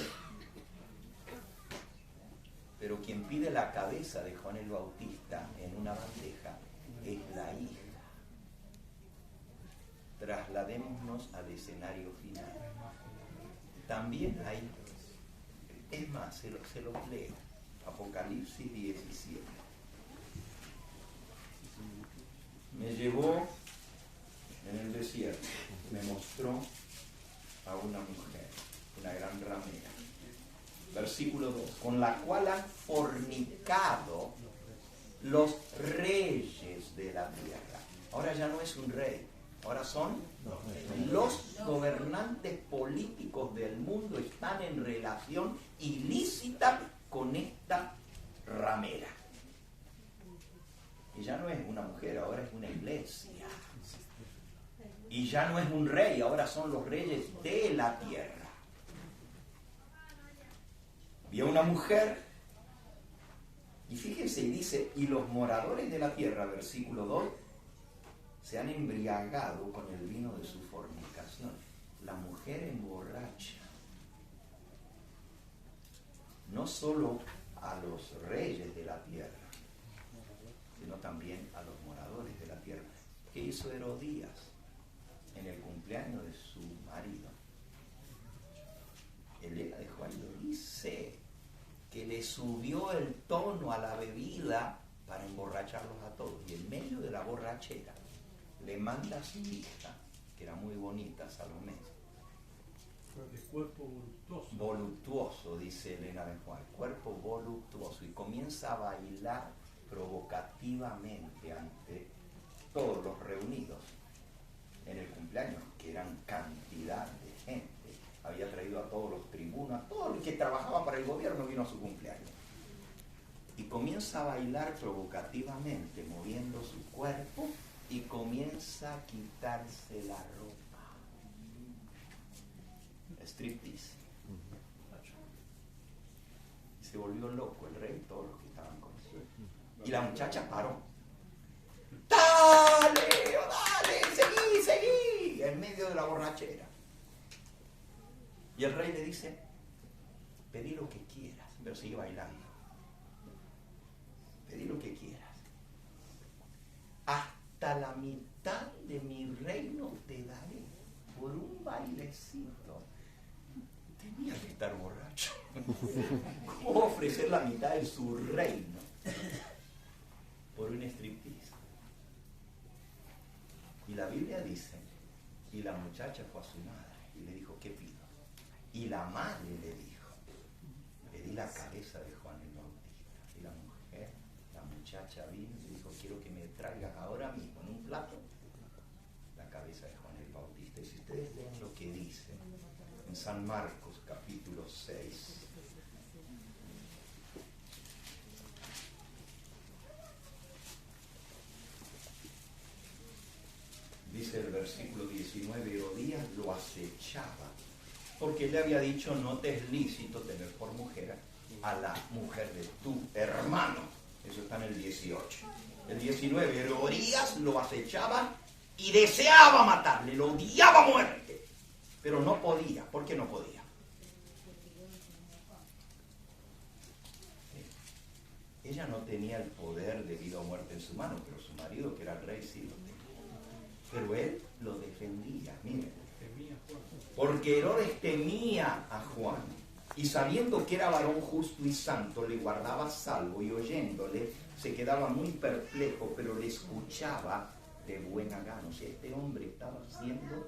Pero quien pide la cabeza de Juan el Bautista en una bandeja es la hija. Trasladémonos al escenario final. También hay, es más, se los leo. Apocalipsis 17. Me llevó en el desierto, me mostró a una mujer, una gran ramera. Versículo 2, con la cual han fornicado los reyes de la tierra. Ahora ya no es un rey, ahora son los gobernantes políticos del mundo, están en relación ilícita con esta ramera. Y ya no es una mujer, ahora es una iglesia. Y ya no es un rey, ahora son los reyes de la tierra. Vio una mujer, y fíjense, y dice, y los moradores de la tierra, versículo 2, se han embriagado con el vino de su fornicación. La mujer emborracha. No solo a los reyes de la tierra, sino también a los moradores de la tierra. ¿Qué hizo Herodías en el cumpleaños de su marido? Elena de Juan lo dice, que le subió el tono a la bebida para emborracharlos a todos. Y en medio de la borrachera le manda a su hija, que era muy bonita, Salomé. De cuerpo voluptuoso. Voluptuoso, dice Elena de Juan, cuerpo voluptuoso. Y comienza a bailar provocativamente ante todos los reunidos en el cumpleaños, que eran cantidad de gente. Había traído a todos los tribunos, a todo el que trabajaba para el gobierno vino a su cumpleaños. Y comienza a bailar provocativamente, moviendo su cuerpo, y comienza a quitarse la ropa. Striptease. Se volvió loco el rey y todos los que estaban con él. Y la muchacha paró. ¡Dale! ¡Dale! ¡Seguí! ¡Seguí! En medio de la borrachera. Y el rey le dice, pedí lo que quieras, pero sigue bailando. Pedí lo que quieras. Hasta la mitad de mi reino te daré por un bailecito. Tenía que estar borracho. ¿Cómo ofrecer la mitad de su reino por un striptease? Y la Biblia dice, y la muchacha fue a su madre y le dijo, ¿qué pido? Y la madre le dijo, pedí la cabeza de Juan el Bautista. Y la mujer, la muchacha vino y le dijo, quiero que me traigas ahora mismo en un plato la cabeza de Juan el Bautista. Y si ustedes leen lo que dice en San Marcos capítulo 6, dice el versículo 19, Herodías lo acechaba, porque le había dicho, no te es lícito tener por mujer a la mujer de tu hermano. Eso está en el 18. El 19, Herodías lo acechaba y deseaba matarle, lo odiaba a muerte, pero no podía. ¿Por qué no podía? Ella no tenía el poder de vida o muerte en su mano, pero su marido, que era el rey, sí lo tenía. Pero él lo defendía, miren. Porque Herodes temía a Juan, y sabiendo que era varón justo y santo, le guardaba salvo, y oyéndole se quedaba muy perplejo, pero le escuchaba de buena gana. O sea, este hombre estaba siendo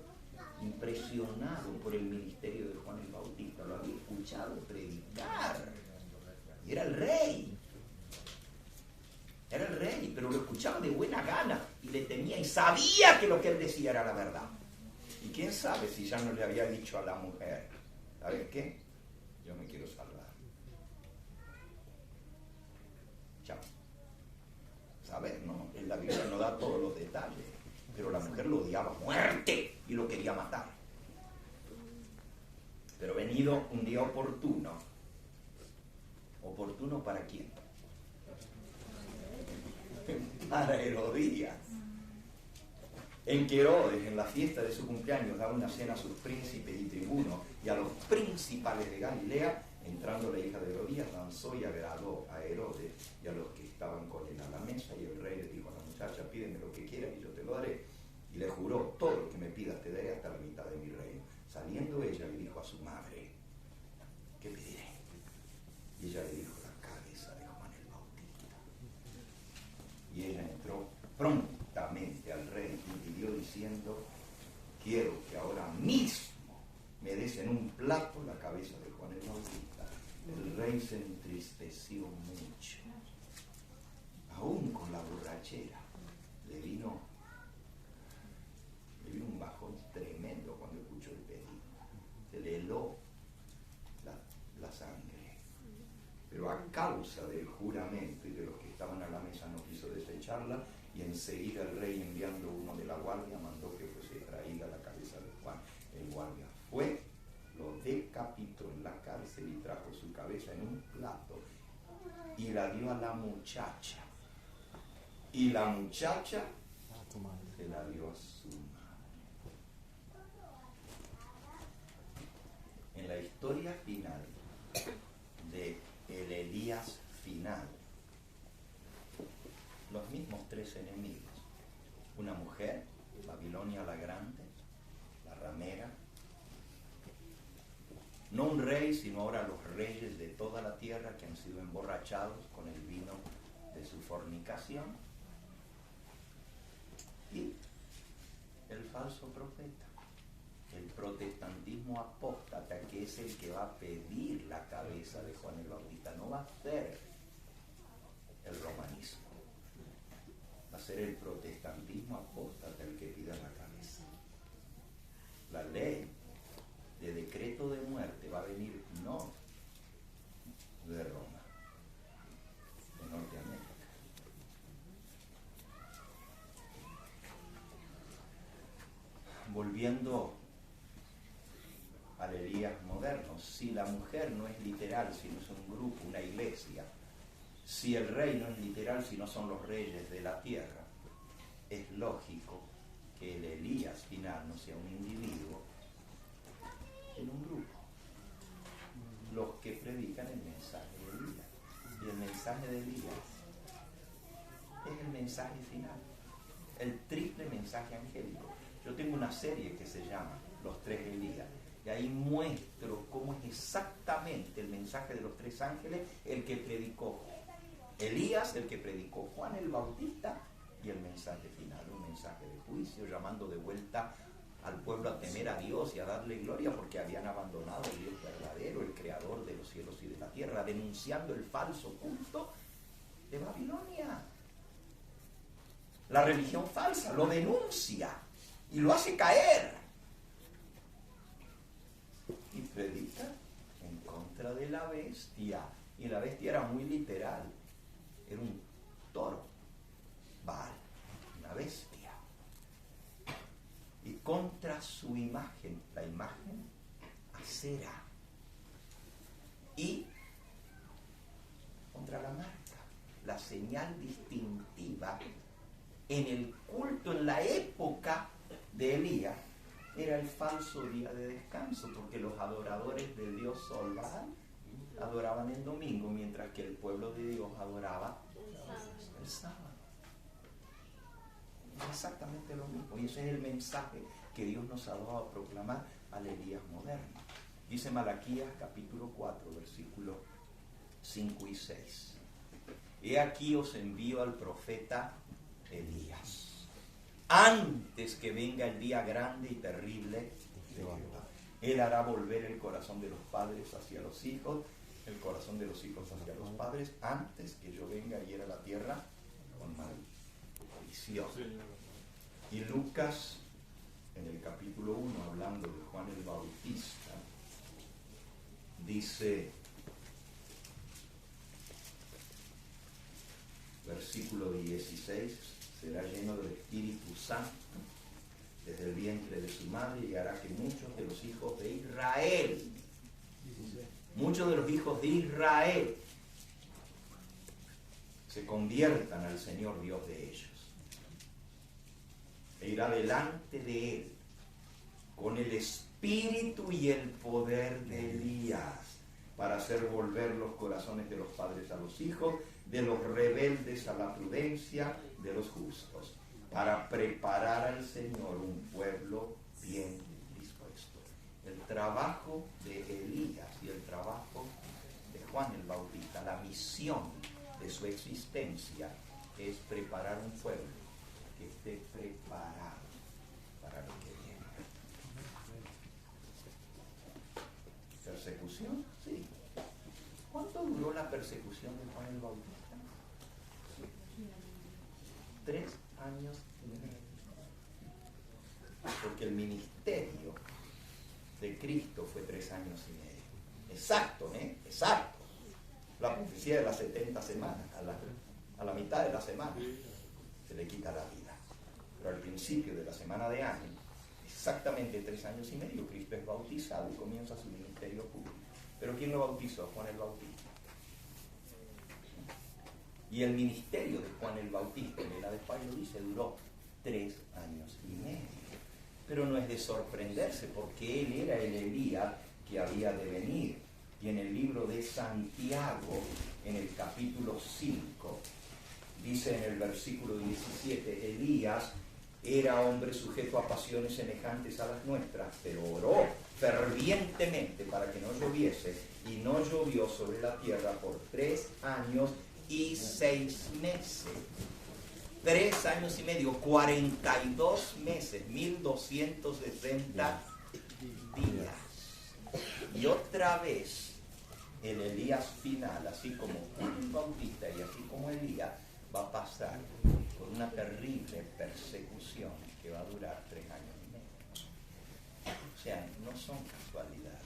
impresionado por el ministerio de Juan el Bautista, lo había escuchado predicar, y era el rey. Era el rey, pero lo escuchaba de buena gana y le temía y sabía que lo que él decía era la verdad. Y quién sabe si ya no le había dicho a la mujer, ¿sabes qué? Yo me quiero salvar. Chao. ¿Sabes? No, en la Biblia no da todos los detalles, pero la mujer lo odiaba a muerte y lo quería matar. Pero venido un día oportuno. ¿Oportuno para quién? Para Herodías, en que Herodes, en la fiesta de su cumpleaños, daba una cena a sus príncipes y tribunos y a los principales de Galilea. Entrando la hija de Herodías, danzó y agradó a Herodes y a los que estaban con él a la mesa, y el rey le dijo a la muchacha, muchacha, pídeme lo que quieras y yo te lo daré. Y le juró, todo lo que me pidas te daré hasta la mitad de mi reino. Saliendo ella le dijo a su madre, ¿qué pediré? Y ella le dijo, la cabeza de Juan el Bautista. Y ella entró prontamente al rey y pidió diciendo, quiero que ahora mismo me des en un plato la cabeza de Juan el Bautista. El rey se entristeció mucho, aún con la borrachera. Le vino un bajón tremendo cuando escuchó el pedido. Se le heló la sangre. Pero a causa del juramento y de los que estaban a la mesa no quiso desecharla, y enseguida el rey, enviando uno de la guardia, mandó que fuese traída la cabeza de Juan. El guardia fue, lo decapitó en la cárcel y trajo su cabeza en un plato y la dio a la muchacha. Y la muchacha se la dio a su madre. En la historia final de el Elías final, los mismos tres enemigos: una mujer, Babilonia la Grande, la ramera, no un rey, sino ahora los reyes de toda la tierra que han sido emborrachados con el vino de su fornicación, y el falso profeta, el protestantismo apóstata, que es el que va a pedir la cabeza de Juan el Bautista. No va a ser el romanismo, va a ser el protestantismo apóstata el que pida la cabeza. La ley de decreto de muerte va a venir no de Roma, de Norteamérica. Volviendo al Elías moderno, si la mujer no es literal, sino es un grupo, una iglesia, si el rey no es literal, sino son los reyes de la tierra, es lógico que el Elías final no sea un individuo, sino un grupo. Los que predican el mensaje de Elías. Y el mensaje de Elías es el mensaje final, el triple mensaje angélico. Yo tengo una serie que se llama Los Tres Elías, y ahí muestro cómo es exactamente el mensaje de los tres ángeles el que predicó Elías, el que predicó Juan el Bautista, y el mensaje final, un mensaje de juicio, llamando de vuelta al pueblo a temer a Dios y a darle gloria porque habían abandonado al Dios verdadero, el creador de los cielos y de la tierra, denunciando el falso culto de Babilonia. La religión falsa lo denuncia y lo hace caer. Y predica en contra de la bestia. Y la bestia era muy literal. Era un toro. Baal, una bestia. Y contra su imagen, la imagen acera. Y contra la marca, la señal distintiva en el culto, en la época de Elías, era el falso día de descanso, porque los adoradores del dios Sol Baal adoraban el domingo, mientras que el pueblo de Dios adoraba el sábado. Es exactamente lo mismo, y ese es el mensaje que Dios nos ha dado a proclamar al Elías moderno. Dice Malaquías capítulo 4, versículos 5 y 6. He aquí os envío al profeta Elías, antes que venga el día grande y terrible de Jehová. Él hará volver el corazón de los padres hacia los hijos, el corazón de los hijos hacia los padres, antes que yo venga y hiera la tierra con maldición. Y Lucas, en el capítulo 1, hablando de Juan el Bautista, dice, versículo 16, será lleno del Espíritu Santo desde el vientre de su madre, y hará que muchos de los hijos de Israel, se conviertan al Señor Dios de ellos. E irá delante de él con el espíritu y el poder de Elías, para hacer volver los corazones de los padres a los hijos de los rebeldes a la prudencia de los justos, para preparar al Señor un pueblo bien dispuesto. El trabajo de Elías y el trabajo de Juan el Bautista, la misión de su existencia es preparar un pueblo que esté preparado para lo que viene. ¿Persecución? Sí. ¿Cuánto duró la persecución de Juan el Bautista? 3 años y medio. Porque el ministerio de Cristo fue 3 años y medio. Exacto, ¿eh? Exacto. La profecía de las 70 semanas, a la mitad de la semana, se le quita la vida. Pero al principio de la semana de año, exactamente 3 años y medio, Cristo es bautizado y comienza su ministerio público. ¿Pero quién lo bautizó? Juan el Bautista. Y el ministerio de Juan el Bautista, en la de Pablo dice, duró 3 años y medio. Pero no es de sorprenderse, porque él era el Elías que había de venir. Y en el libro de Santiago, en el capítulo 5, dice en el versículo 17, Elías era hombre sujeto a pasiones semejantes a las nuestras, pero oró fervientemente para que no lloviese, y no llovió sobre la tierra por 3 años y 6 meses. 3 años y medio, 42 meses, 1260 días. Y otra vez, el Elías final, así como Juan el Bautista y así como Elías, va a pasar por una terrible persecución que va a durar 3 años y medio. O sea, no son casualidades.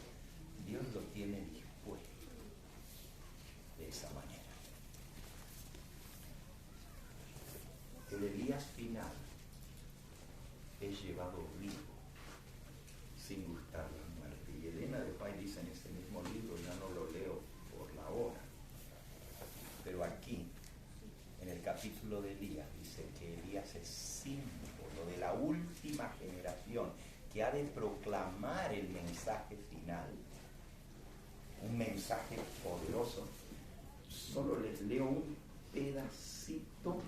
Dios lo tiene dispuesto de esa manera. El Elías final es llevado vivo, sin gustar la muerte. Y Elena de Pay dice en este mismo libro, ya no lo leo por la hora, pero aquí, en el capítulo de Elías, dice que Elías es símbolo de la última generación que ha de proclamar el mensaje final, un mensaje poderoso. Solo les leo un pedacito,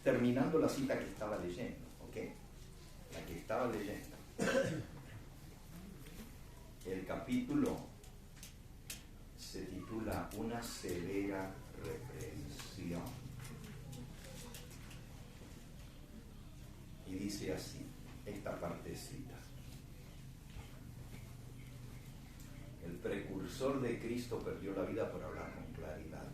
terminando la cita que estaba leyendo, ¿ok? La que estaba leyendo. El capítulo se titula Una severa reprensión. Y dice así, esta partecita. El precursor de Cristo perdió la vida por hablar con claridad.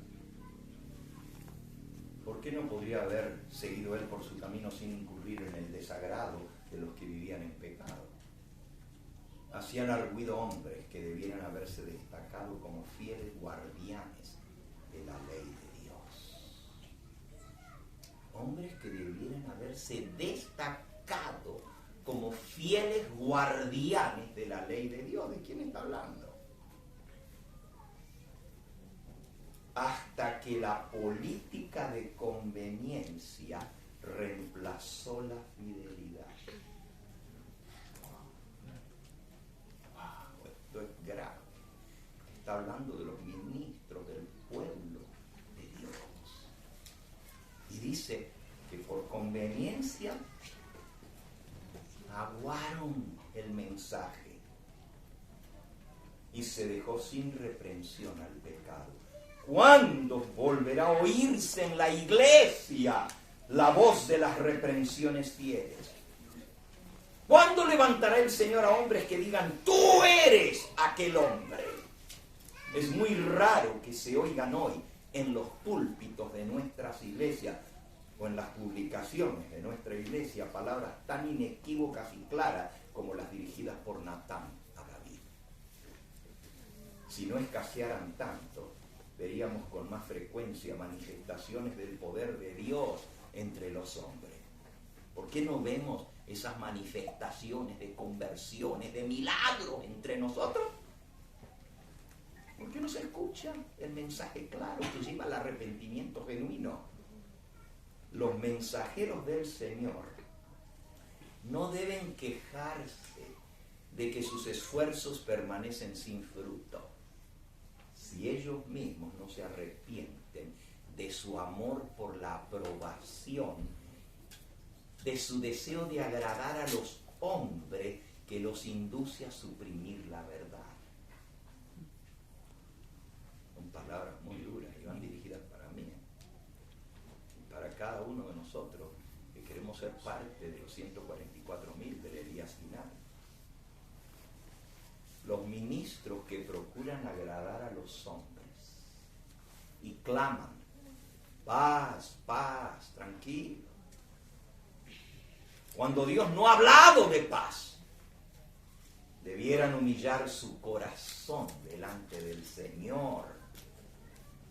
¿Por qué no podría haber seguido él por su camino sin incurrir en el desagrado de los que vivían en pecado? Hacían arguido hombres que debieran haberse destacado como fieles guardianes de la ley de Dios. Hombres que debieran haberse destacado como fieles guardianes de la ley de Dios. ¿De quién está hablando? Hasta que la política de conveniencia reemplazó la fidelidad. Wow, esto es grave. Está hablando de los ministros del pueblo de Dios. Y dice que por conveniencia aguaron el mensaje y se dejó sin reprensión al pecado. ¿Cuándo volverá a oírse en la iglesia la voz de las reprensiones fieles? ¿Cuándo levantará el Señor a hombres que digan, tú eres aquel hombre? Es muy raro que se oigan hoy en los púlpitos de nuestras iglesias o en las publicaciones de nuestra iglesia palabras tan inequívocas y claras como las dirigidas por Natán a David. Si no escasearan tanto, veríamos con más frecuencia manifestaciones del poder de Dios entre los hombres. ¿Por qué no vemos esas manifestaciones de conversiones, de milagros entre nosotros? ¿Por qué no se escucha el mensaje claro que lleva al arrepentimiento genuino? Los mensajeros del Señor no deben quejarse de que sus esfuerzos permanecen sin fruto. si ellos mismos no se arrepienten de su amor por la aprobación, de su deseo de agradar a los hombres que los induce a suprimir la verdad. Son palabras muy duras y van dirigidas para mí, y para cada uno de nosotros que queremos ser parte de los 144.000 del Elías final. Los ministros que procuran agradar a los hombres y claman, paz, paz, tranquilo, cuando Dios no ha hablado de paz, debieran humillar su corazón delante del Señor,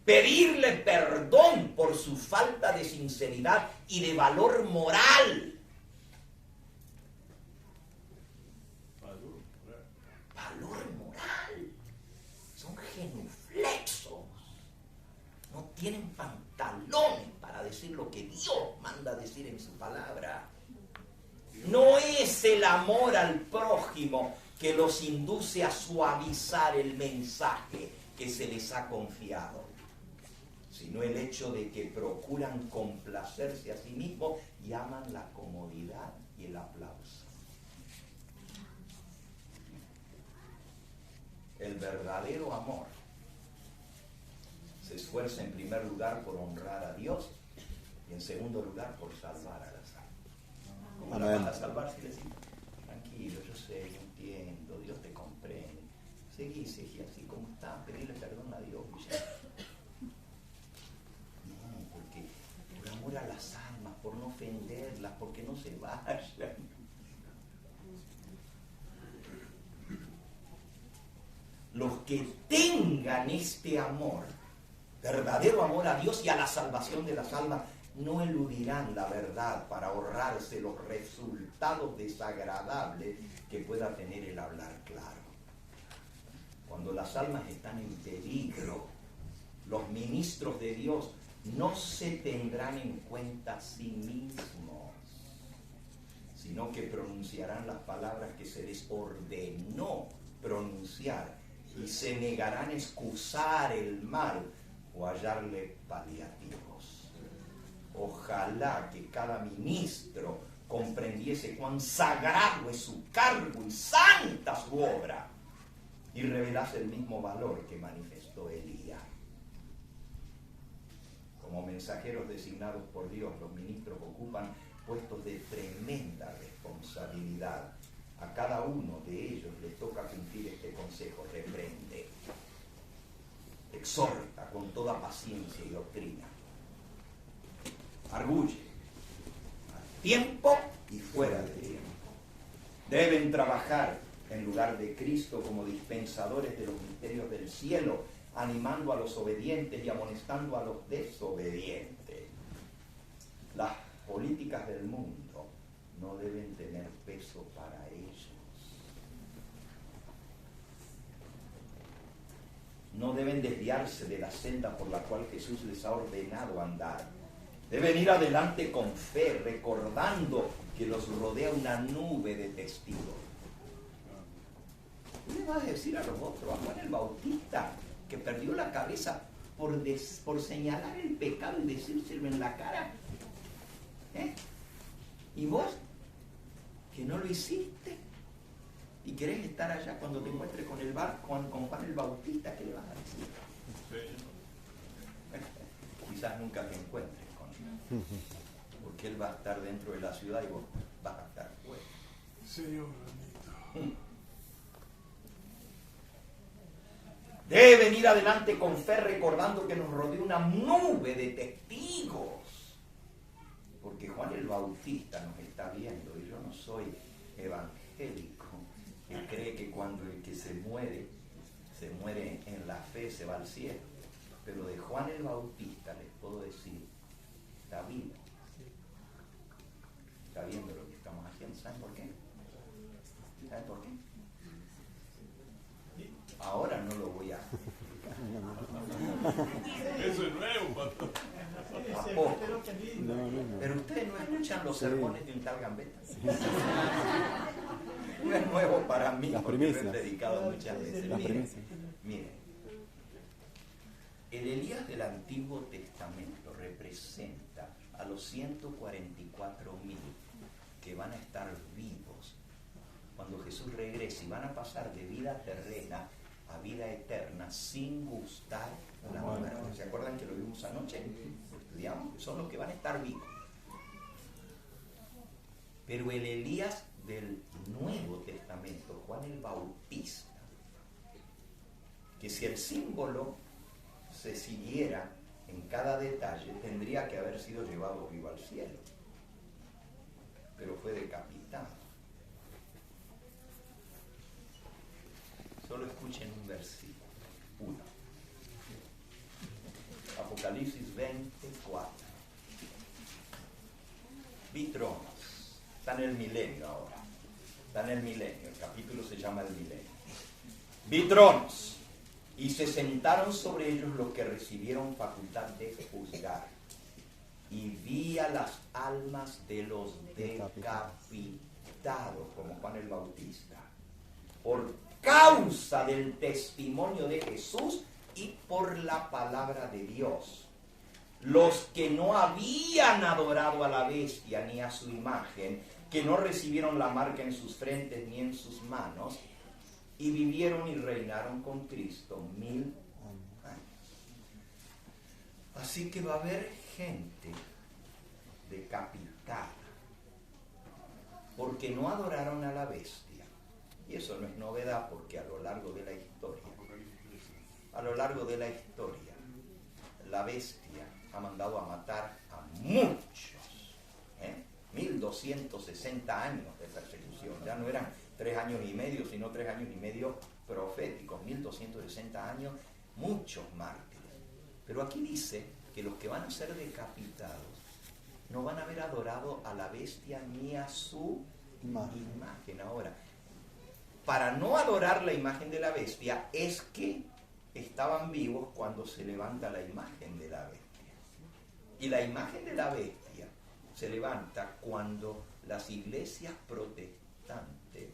pedirle perdón por su falta de sinceridad y de valor moral. Valor moral. Son genuflexos. No tienen pantalones para decir lo que Dios manda decir en su palabra. No es el amor al prójimo que los induce a suavizar el mensaje que se les ha confiado, sino el hecho de que procuran complacerse a sí mismos y aman la comodidad y el aplauso. El verdadero amor se esfuerza en primer lugar por honrar a Dios y en segundo lugar por salvar a las almas. ¿Cómo la vas a salvar si le decís, tranquilo, yo sé, yo entiendo, Dios te comprende? Seguí así como está, pedirle perdón a Dios. No, porque por amor a las almas, por no ofenderlas, porque no se vayan. Los que tengan este amor, verdadero amor a Dios y a la salvación de las almas, no eludirán la verdad para ahorrarse los resultados desagradables que pueda tener el hablar claro. Cuando las almas están en peligro, los ministros de Dios no se tendrán en cuenta a sí mismos, sino que pronunciarán las palabras que se les ordenó pronunciar y se negarán a excusar el mal o hallarle paliativos. Ojalá que cada ministro comprendiese cuán sagrado es su cargo y santa su obra y revelase el mismo valor que manifestó Elías. Como mensajeros designados por Dios, los ministros ocupan puestos de tremenda responsabilidad. A cada uno de ellos les toca cumplir este consejo: reprende, exhorta con toda paciencia y doctrina, arguye, a tiempo y fuera de tiempo. Deben trabajar en lugar de Cristo como dispensadores de los misterios del cielo, animando a los obedientes y amonestando a los desobedientes. Las políticas del mundo no deben tener peso para ellos. No deben desviarse de la senda por la cual Jesús les ha ordenado andar. Deben ir adelante con fe, recordando que los rodea una nube de testigos. ¿Qué le vas a decir a los otros? A Juan el Bautista, que perdió la cabeza por señalar el pecado y decírselo en la cara. ¿Y vos, que no lo hiciste? ¿Y querés estar allá cuando te encuentres con el barco, con Juan el Bautista? ¿Qué le vas a decir? Quizás nunca te encuentres con él, porque él va a estar dentro de la ciudad y vos vas a estar fuera. Señor bendito. Deben ir adelante con fe, recordando que nos rodea una nube de testigos, porque Juan el Bautista nos está viendo, y yo no soy evangélico que cree que cuando el que se muere en la fe, se va al cielo. Pero de Juan el Bautista les puedo decir, está vivo, está viendo lo que estamos haciendo. ¿Saben por qué? ¿Saben por qué? Ahora no lo voy a explicar. Eso es nuevo, pastor. Tampoco. Pero ustedes no escuchan los sermones de un tal Gambetta. No es nuevo para mí, porque lo he predicado muchas veces. Miren, El Elías del Antiguo Testamento representa a los 144,000 que van a estar vivos cuando Jesús regrese y van a pasar de vida terrena a vida eterna sin gustar la muerte. ¿Se acuerdan que lo vimos anoche? Lo estudiamos, son los que van a estar vivos. Pero el Elías del Nuevo Testamento, Juan el Bautista, que si el símbolo se siguiera en cada detalle, tendría que haber sido llevado vivo al cielo, pero fue decapitado. Solo escuchen un versículo, 1. Apocalipsis 24. Vi tronos. Está en el milenio ahora. Está en el milenio. El capítulo se llama el milenio. Vi tronos. Y se sentaron sobre ellos los que recibieron facultad de juzgar. Y vi a las almas de los decapitados, como Juan el Bautista, por causa del testimonio de Jesús y por la palabra de Dios. Los que no habían adorado a la bestia ni a su imagen, que no recibieron la marca en sus frentes ni en sus manos, y vivieron y reinaron con Cristo 1000 años. Así que va a haber gente decapitada porque no adoraron a la bestia. Y eso no es novedad, porque a lo largo de la historia, la bestia ha mandado a matar a muchos. 1260 años de persecución. Ya no eran 3 años y medio, sino 3 años y medio proféticos. 1260 años, muchos mártires. Pero aquí dice que los que van a ser decapitados no van a haber adorado a la bestia ni a su imagen. Ahora, para no adorar la imagen de la bestia es que estaban vivos cuando se levanta la imagen de la bestia. Y la imagen de la bestia se levanta cuando las iglesias protestantes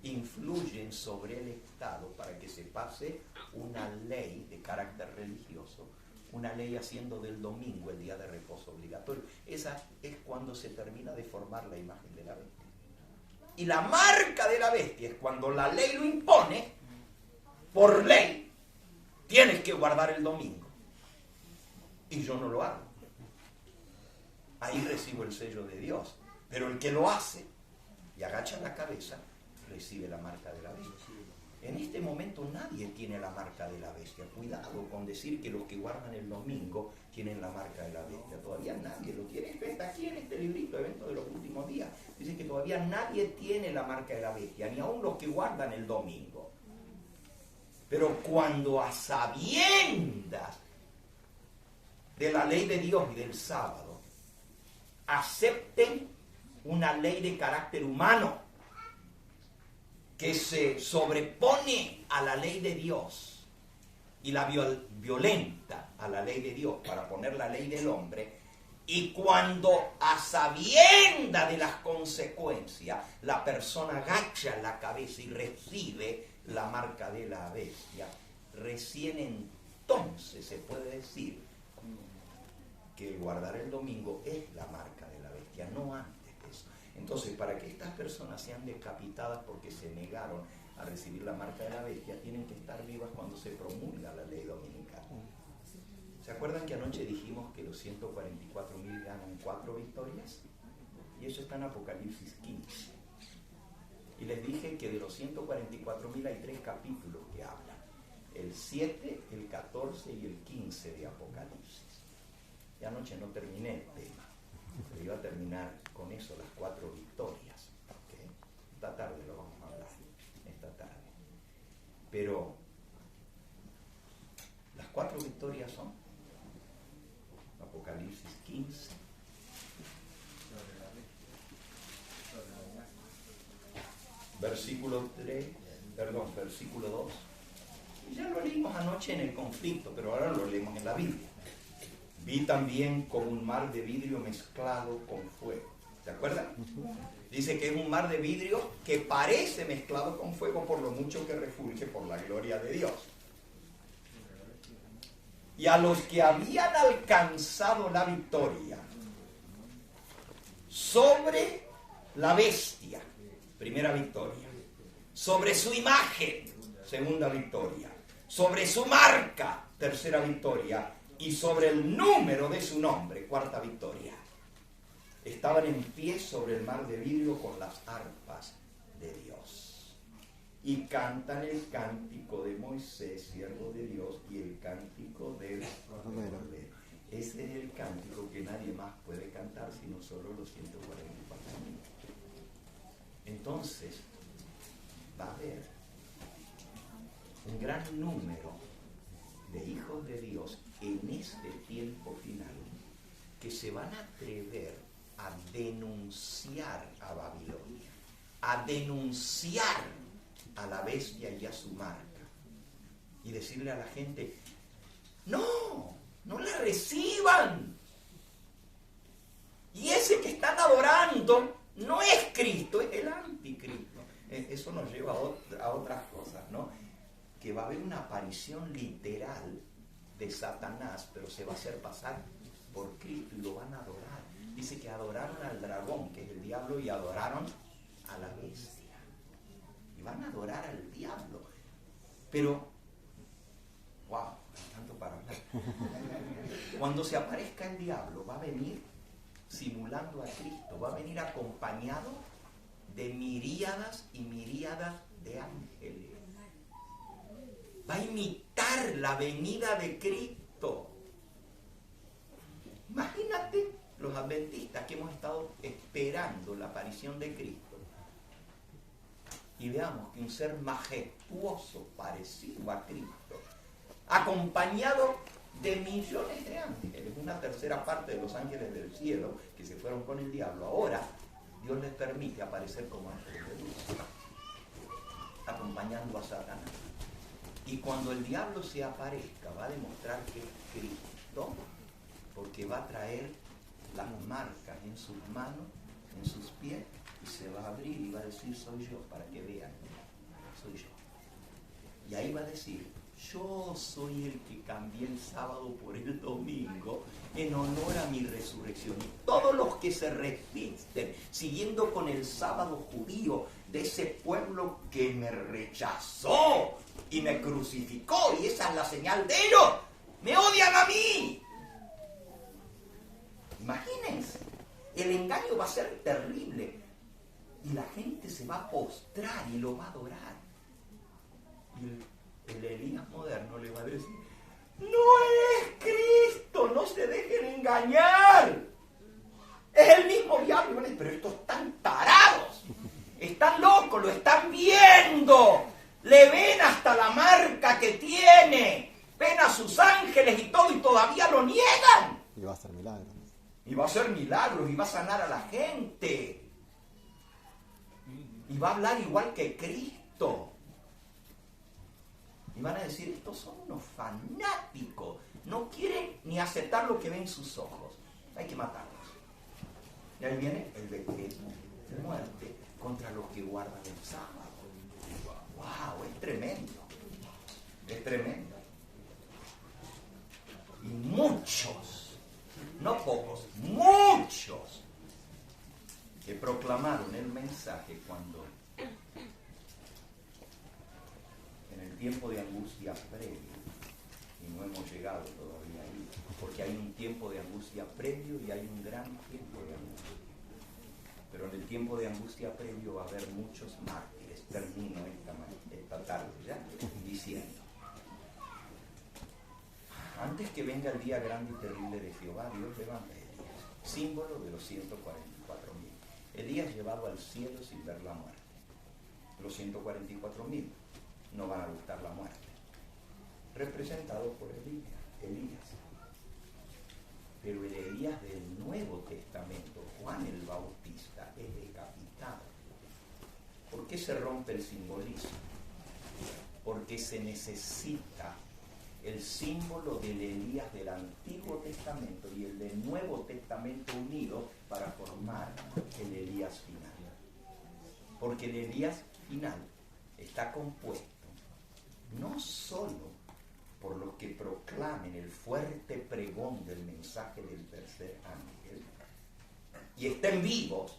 influyen sobre el Estado para que se pase una ley de carácter religioso, una ley haciendo del domingo el día de reposo obligatorio. Esa es cuando se termina de formar la imagen de la bestia. Y la marca de la bestia es cuando la ley lo impone, por ley, tienes que guardar el domingo. Y yo no lo hago. Ahí recibo el sello de Dios. Pero el que lo hace y agacha la cabeza, recibe la marca de la bestia. En este momento nadie tiene la marca de la bestia. Cuidado con decir que los que guardan el domingo tienen la marca de la bestia. Todavía nadie lo tiene. Está aquí en este librito, Evento de los Últimos Días. Dice que todavía nadie tiene la marca de la bestia, ni aun los que guardan el domingo. Pero cuando a sabiendas de la ley de Dios y del sábado acepten una ley de carácter humano que se sobrepone a la ley de Dios y la violenta a la ley de Dios para poner la ley del hombre, y cuando a sabienda de las consecuencias la persona agacha la cabeza y recibe la marca de la bestia, recién entonces se puede decir que el guardar el domingo es la marca de la bestia, no antes de eso. Entonces, para que estas personas sean decapitadas porque se negaron a recibir la marca de la bestia, tienen que estar vivas cuando se promulga la ley dominical. ¿Se acuerdan que anoche dijimos que los 144,000 ganan 4 victorias? Y eso está en Apocalipsis 15. Y les dije que de los 144,000 hay 3 capítulos que hablan. El 7, el 14 y el 15 de Apocalipsis. Y anoche no terminé el tema, pero iba a terminar con eso, las 4 victorias. ¿Okay? Esta tarde lo vamos a hablar, esta tarde. Pero las 4 victorias son Apocalipsis 15, versículo 2. Y ya lo leímos anoche en el conflicto, pero ahora lo leemos en la Biblia. Vi también como un mar de vidrio mezclado con fuego. ¿Se acuerdan? Dice que es un mar de vidrio que parece mezclado con fuego por lo mucho que refulge por la gloria de Dios. y a los que habían alcanzado la victoria sobre la bestia, primera victoria, sobre su imagen, segunda victoria, sobre su marca, tercera victoria, y sobre el número de su nombre, cuarta victoria. Estaban en pie sobre el mar de vidrio con las arpas de Dios. Y cantan el cántico de Moisés, siervo de Dios, y el cántico del Cordero. Ese es el cántico que nadie más puede cantar, sino solo los 144.000. Entonces, va a haber un gran número de hijos de Dios en este tiempo final que se van a atrever a denunciar a Babilonia, a denunciar a la bestia y a su marca, y decirle a la gente: no la reciban. Y ese que están adorando no es Cristo, es el anticristo. Eso nos lleva a otras cosas, ¿no? Que va a haber una aparición literal de Satanás, pero se va a hacer pasar por Cristo y lo van a adorar. Dice que adoraron al dragón, que es el diablo, y adoraron a la bestia. Y van a adorar al diablo. Pero, wow, hay tanto para hablar. Cuando se aparezca el diablo, va a venir simulando a Cristo, va a venir acompañado de miríadas y miríadas de ángeles. Va a imitar la venida de Cristo. Imagínate los adventistas que hemos estado esperando la aparición de Cristo y veamos que un ser majestuoso, parecido a Cristo, acompañado de millones de ángeles, una tercera parte de los ángeles del cielo que se fueron con el diablo, ahora Dios les permite aparecer como ángeles de luz, acompañando a Satanás. Y cuando el diablo se aparezca, va a demostrar que es Cristo, porque va a traer las marcas en sus manos, en sus pies, y se va a abrir y va a decir: soy yo, para que vean, soy yo. Y ahí va a decir: yo soy el que cambié el sábado por el domingo en honor a mi resurrección. Y todos los que se resisten siguiendo con el sábado judío de ese pueblo que me rechazó y me crucificó, y esa es la señal de ellos, me odian a mí. Imagínense, el engaño va a ser terrible y la gente se va a postrar y lo va a adorar. Y el Elías moderno le va a decir: no es Cristo, no se dejen engañar, es el mismo diablo. Pero estos están tarados, están locos, lo están viendo, le ven hasta la marca que tiene, ven a sus ángeles y todo, y todavía lo niegan. Y va a hacer milagros. Y va a hacer milagros, y va a sanar a la gente, y va a hablar igual que Cristo. Y van a decir: estos son unos fanáticos, no quieren ni aceptar lo que ven sus ojos, hay que matarlos. Y ahí viene el decreto de muerte contra los que guardan el sábado. ¡Wow! Es tremendo, es tremendo. Y muchos, no pocos, muchos que proclamaron el mensaje cuando en el tiempo de angustia previo, y no hemos llegado todavía ahí, porque hay un tiempo de angustia previo y hay un gran tiempo de angustia. Pero en el tiempo de angustia previo va a haber muchos mártires. Termino esta tarde ya diciendo: antes que venga el día grande y terrible de Jehová, Dios levanta a Elías, símbolo de los 144.000. Elías llevado al cielo sin ver la muerte. Los 144.000 no van a gustar la muerte, representado por Elías. Pero el Elías del Nuevo Testamento, Juan el Bautista, es decapitado. ¿Por qué se rompe el simbolismo? Porque se necesita el símbolo del Elías del Antiguo Testamento y el del Nuevo Testamento unido para formar el Elías final. Porque el Elías final está compuesto no solo por los que proclamen el fuerte pregón del mensaje del tercer ángel y estén vivos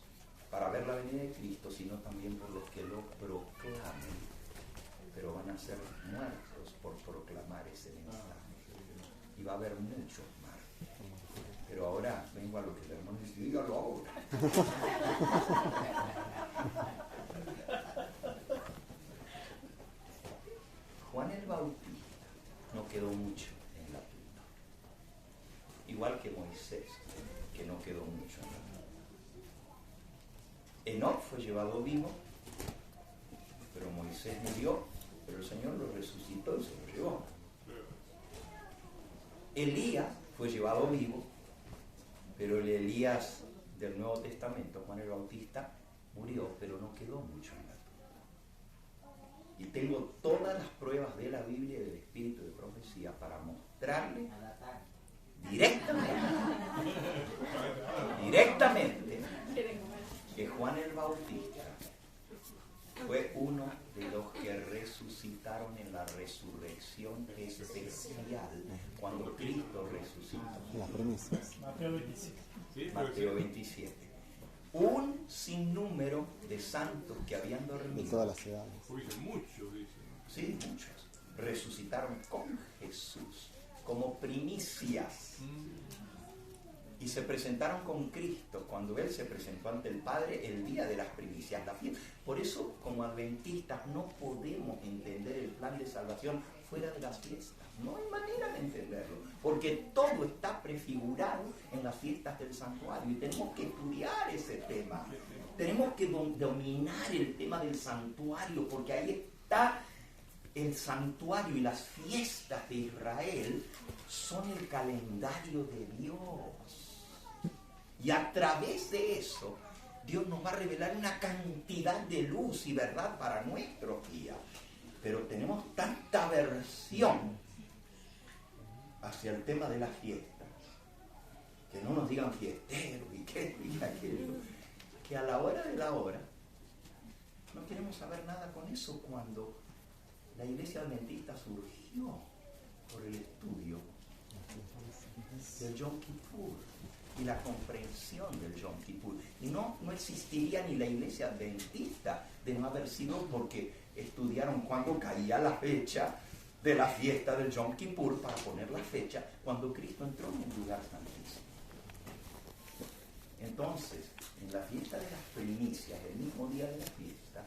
para ver la venida de Cristo, sino también por los que lo proclamen, pero van a ser muertos por proclamar ese mensaje. Y va a haber muchos mártires. Pero ahora vengo a lo que el hermano dice, dígalo ahora. Juan el Bautista no quedó mucho en la tumba, igual que Moisés, que no quedó mucho en la tumba. Enoc fue llevado vivo, pero Moisés murió, pero el Señor lo resucitó y se lo llevó. Elías fue llevado vivo, pero el Elías del Nuevo Testamento, Juan el Bautista, murió, pero no quedó mucho en la tumba. Y tengo todas las pruebas de la Biblia y del Espíritu de Profecía para mostrarle directamente que Juan el Bautista fue uno de los que resucitaron en la resurrección especial cuando Cristo resucitó. Las premisas. Mateo 27. Un sinnúmero de santos que habían De dormido. todas las edades. Muchos, dicen. Sí, muchos. Resucitaron con Jesús como primicias. Y se presentaron con Cristo cuando Él se presentó ante el Padre el día de las primicias, la fiesta. Por eso, como adventistas, no podemos entender el plan de salvación fuera de las fiestas. No hay manera de entenderlo, porque todo está prefigurado en las fiestas del santuario y tenemos que estudiar ese tema. Tenemos que dominar el tema del santuario, porque ahí está el santuario, y las fiestas de Israel son el calendario de Dios. Y a través de eso, Dios nos va a revelar una cantidad de luz y verdad para nuestros días. Pero tenemos tanta aversión hacia el tema de las fiestas, que no nos digan fiestero y qué y aquello, que a la hora de la hora no queremos saber nada con eso, cuando la iglesia adventista surgió por el estudio del Yom Kippur y la comprensión del Yom Kippur. Y no existiría ni la iglesia adventista de no haber sido porque estudiaron cuándo caía la fecha de la fiesta del Yom Kippur para poner la fecha cuando Cristo entró en el lugar santísimo. Entonces, en la fiesta de las primicias, el mismo día de la fiesta,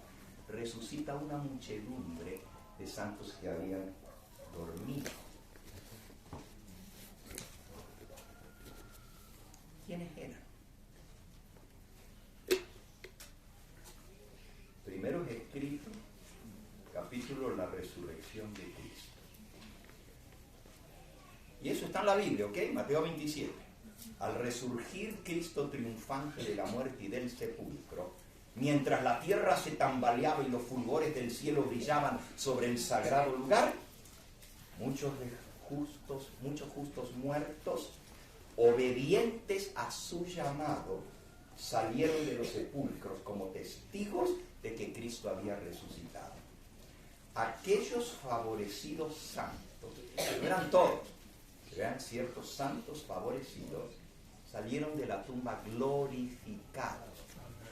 resucita una muchedumbre de santos que habían dormido. ¿Quiénes eran? Primero es escrito, capítulo La resurrección de Cristo. Y eso está en la Biblia, ¿ok? Mateo 27. Al resurgir Cristo triunfante de la muerte y del sepulcro, mientras la tierra se tambaleaba y los fulgores del cielo brillaban sobre el sagrado lugar, muchos justos muertos, obedientes a su llamado, salieron de los sepulcros como testigos de que Cristo había resucitado. Aquellos favorecidos santos, que no eran todos, eran ciertos santos favorecidos, salieron de la tumba glorificados,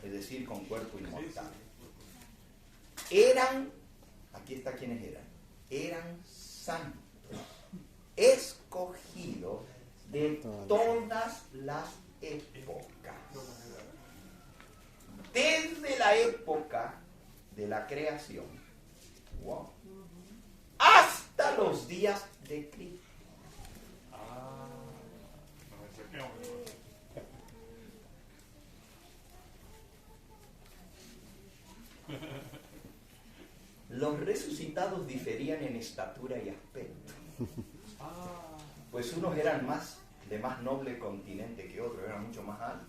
es decir, con cuerpo inmortal. Aquí está quiénes eran santos, escogidos de todas las épocas, desde la época de la creación, hasta los días de Cristo. Los resucitados diferían en estatura y aspecto. Pues unos eran de más noble continente que otros, eran mucho más altos.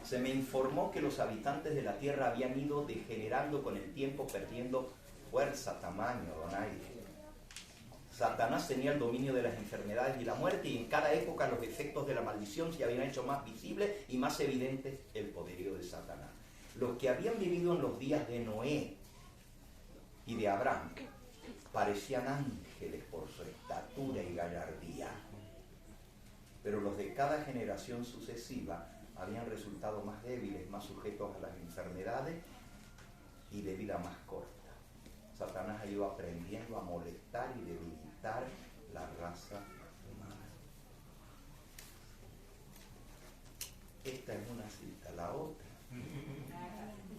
Se me informó que los habitantes de la tierra habían ido degenerando con el tiempo, perdiendo fuerza, tamaño, donaire. Satanás tenía el dominio de las enfermedades y la muerte, y en cada época los efectos de la maldición se habían hecho más visibles y más evidentes el poderío de Satanás. Los que habían vivido en los días de Noé y de Abraham parecían ángeles. ángeles por su estatura y gallardía. Pero los de cada generación sucesiva habían resultado más débiles, más sujetos a las enfermedades y de vida más corta. Satanás ha ido aprendiendo a molestar y debilitar la raza humana. Esta es una cita. La otra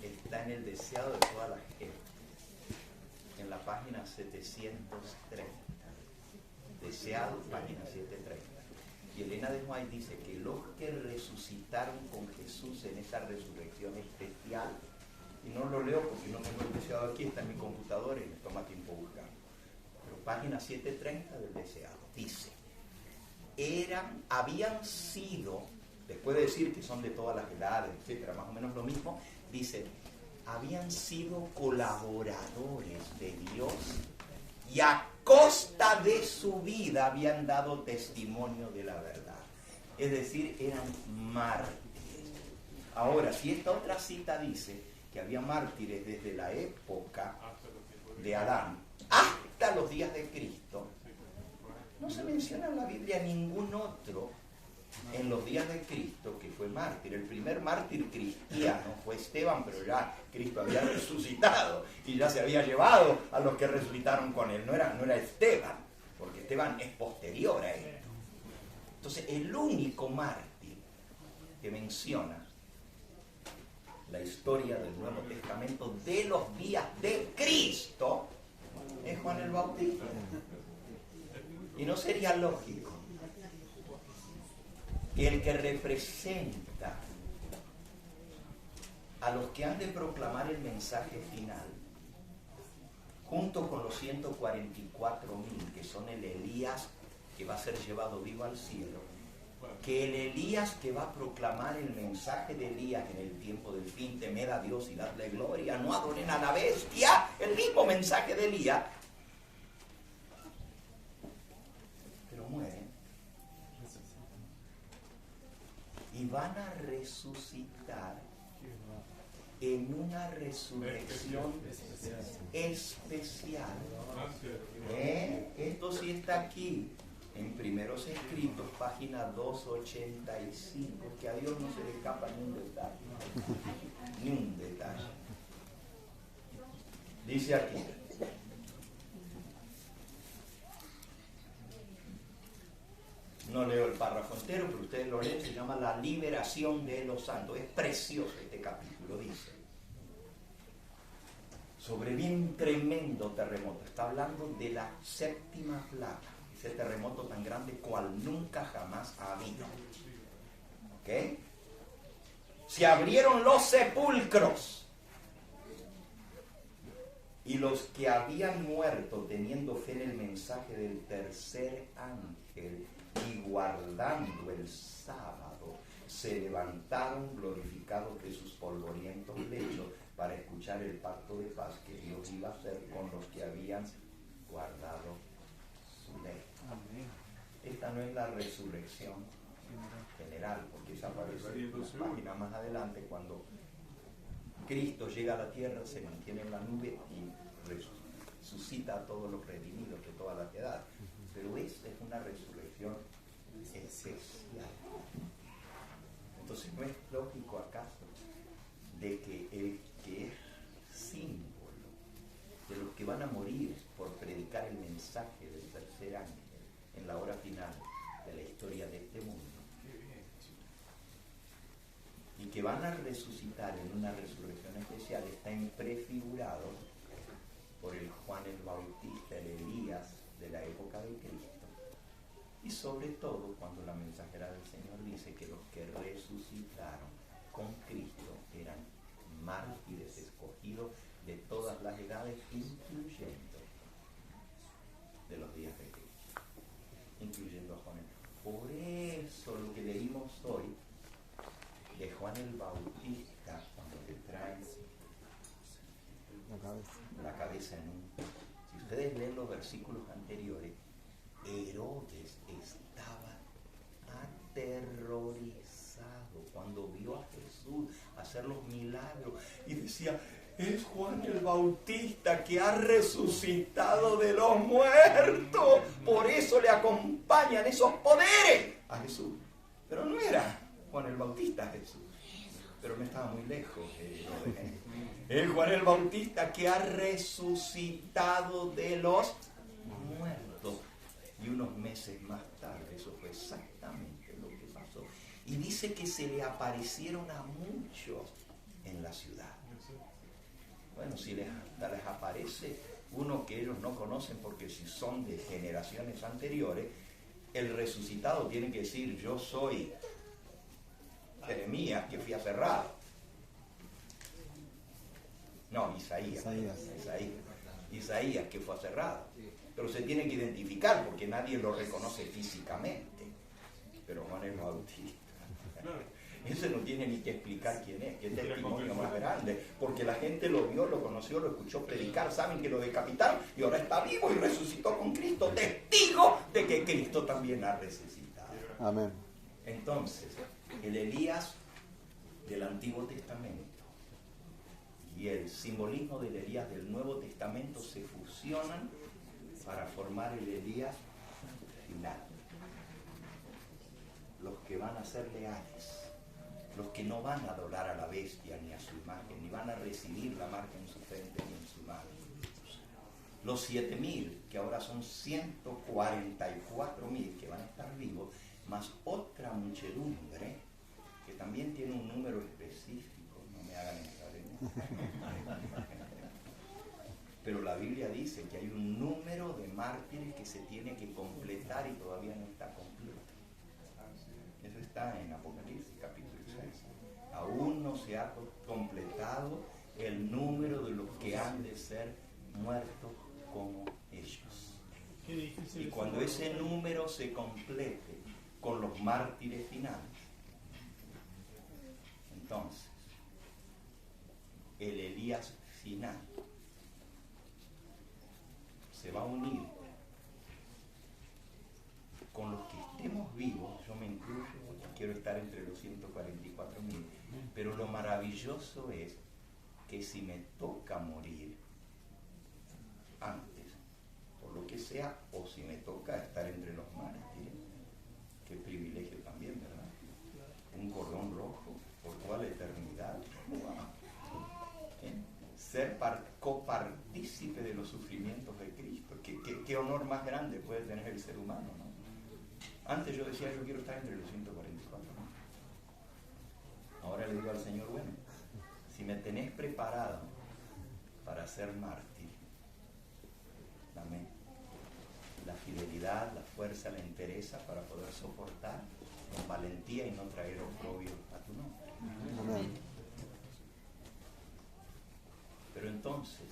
está en el deseado de toda la gente, en la página 730. Deseado, página 730. Y Elena de White dice que los que resucitaron con Jesús en esa resurrección especial, y no lo leo porque no tengo el deseado aquí, está en mi computadora y me toma tiempo buscarlo. Pero página 730 del deseado dice: habían sido, después de decir que son de todas las edades, etcétera, más o menos lo mismo, dice, habían sido colaboradores de Dios y a costa de su vida habían dado testimonio de la verdad. Es decir, eran mártires. Ahora, si esta otra cita dice que había mártires desde la época de Adán hasta los días de Cristo, no se menciona en la Biblia ningún otro en los días de Cristo que fue mártir. El primer mártir cristiano fue Esteban, pero ya Cristo había resucitado y ya se había llevado a los que resucitaron con él. No era Esteban, porque Esteban es posterior a él. Entonces, el único mártir que menciona la historia del Nuevo Testamento de los días de Cristo es Juan el Bautista. Y no sería lógico que el que representa a los que han de proclamar el mensaje final, junto con los 144,000 que son el Elías que va a ser llevado vivo al cielo, que el Elías que va a proclamar el mensaje de Elías en el tiempo del fin, temed a Dios y dadle gloria, no adoren a la bestia, el mismo mensaje de Elías, pero mueren y van a resucitar en una resurrección especial. Esto sí está aquí en Primeros Escritos, página 285, que a Dios no se le escapa ni un detalle. Ni un detalle. Dice aquí: no leo el párrafo entero, pero ustedes lo leen, se llama La liberación de los santos. Es precioso este capítulo, dice. Sobreviene un tremendo terremoto. Está hablando de la séptima plaga. Ese terremoto tan grande cual nunca jamás ha habido. ¿Ok? Se abrieron los sepulcros. Y los que habían muerto teniendo fe en el mensaje del tercer ángel y guardando el sábado, se levantaron glorificados de sus polvorientos lechos para escuchar el pacto de paz que Dios iba a hacer con los que habían guardado su ley. Esta no es la resurrección general, porque esa aparece una página más adelante cuando Cristo llega a la tierra, se mantiene en la nube y resucita a todos los redimidos de todas las edades. Pero esta es una resurrección especial. Entonces, ¿no es lógico acaso de que el que es símbolo de los que van a morir por predicar el mensaje del tercer ángel en la hora final de la historia de este mundo, y que van a resucitar en una resurrección especial, están prefigurados por el Juan el Bautista, el Elías de la época de Cristo, y sobre todo cuando la mensajera del Señor dice que los que resucitaron con Cristo eran mártires escogidos de todas las edades, incluyendo de los días de Cristo, incluyendo a Juan el Bautista. Por eso lo que leímos hoy de Juan el Bautista, cuando te traen la cabeza en un... Si ustedes leen los versículos anteriores, Herodes estaba aterrorizado cuando vio a Jesús hacer los milagros y decía: Es Juan el Bautista que ha resucitado de los muertos. Por eso le acompañan esos poderes a Jesús. Pero no era Juan el Bautista Jesús. Pero no estaba muy lejos. Es Juan el Bautista que ha resucitado de los muertos. Y unos meses más tarde, eso fue exactamente lo que pasó. Y dice que se le aparecieron a muchos en la ciudad. Bueno, si les aparece uno que ellos no conocen, porque si son de generaciones anteriores, el resucitado tiene que decir: yo soy Jeremías, que fui aferrado. No, Isaías, que fue aferrado. Pero se tiene que identificar porque nadie lo reconoce físicamente. Pero Juan el Bautista, ese no tiene ni que explicar quién es. Qué testimonio más grande, porque la gente lo vio, lo conoció, lo escuchó predicar, saben que lo decapitaron y ahora está vivo y resucitó con Cristo, testigo de que Cristo también ha resucitado. Amén. Entonces, el Elías del Antiguo Testamento y el simbolismo del Elías del Nuevo Testamento se fusionan para formar el Elías final. Los que van a ser leales, los que no van a adorar a la bestia ni a su imagen, ni van a recibir la marca en su frente ni en su mano. Los 7,000, que ahora son 144,000 que van a estar vivos, más otra muchedumbre que también tiene un número específico, no me hagan entrar en eso. Pero la Biblia dice que hay un número de mártires que se tiene que completar y todavía no está completo. Eso está en Apocalipsis capítulo 6. Aún no se ha completado el número de los que han de ser muertos como ellos. Y cuando ese número se complete con los mártires finales, entonces el Elías final se va a unir con los que estemos vivos. Yo me incluyo, quiero estar entre los 144,000, pero lo maravilloso es que si me toca morir antes, por lo que sea, o si me toca estar entre los mártires, qué privilegio también, ¿verdad? Un cordón rojo por toda la eternidad. ¡Wow! Ser copartícipe de los sufrimientos de Cristo. ¿Qué honor más grande puede tener el ser humano, ¿no? Antes yo decía: yo quiero estar entre los 144, ¿no? Ahora le digo al Señor: bueno, si me tenés preparado para ser mártir, dame la fidelidad, la fuerza, la entereza para poder soportar con valentía y no traer oprobio a tu nombre. Amén. Pero entonces,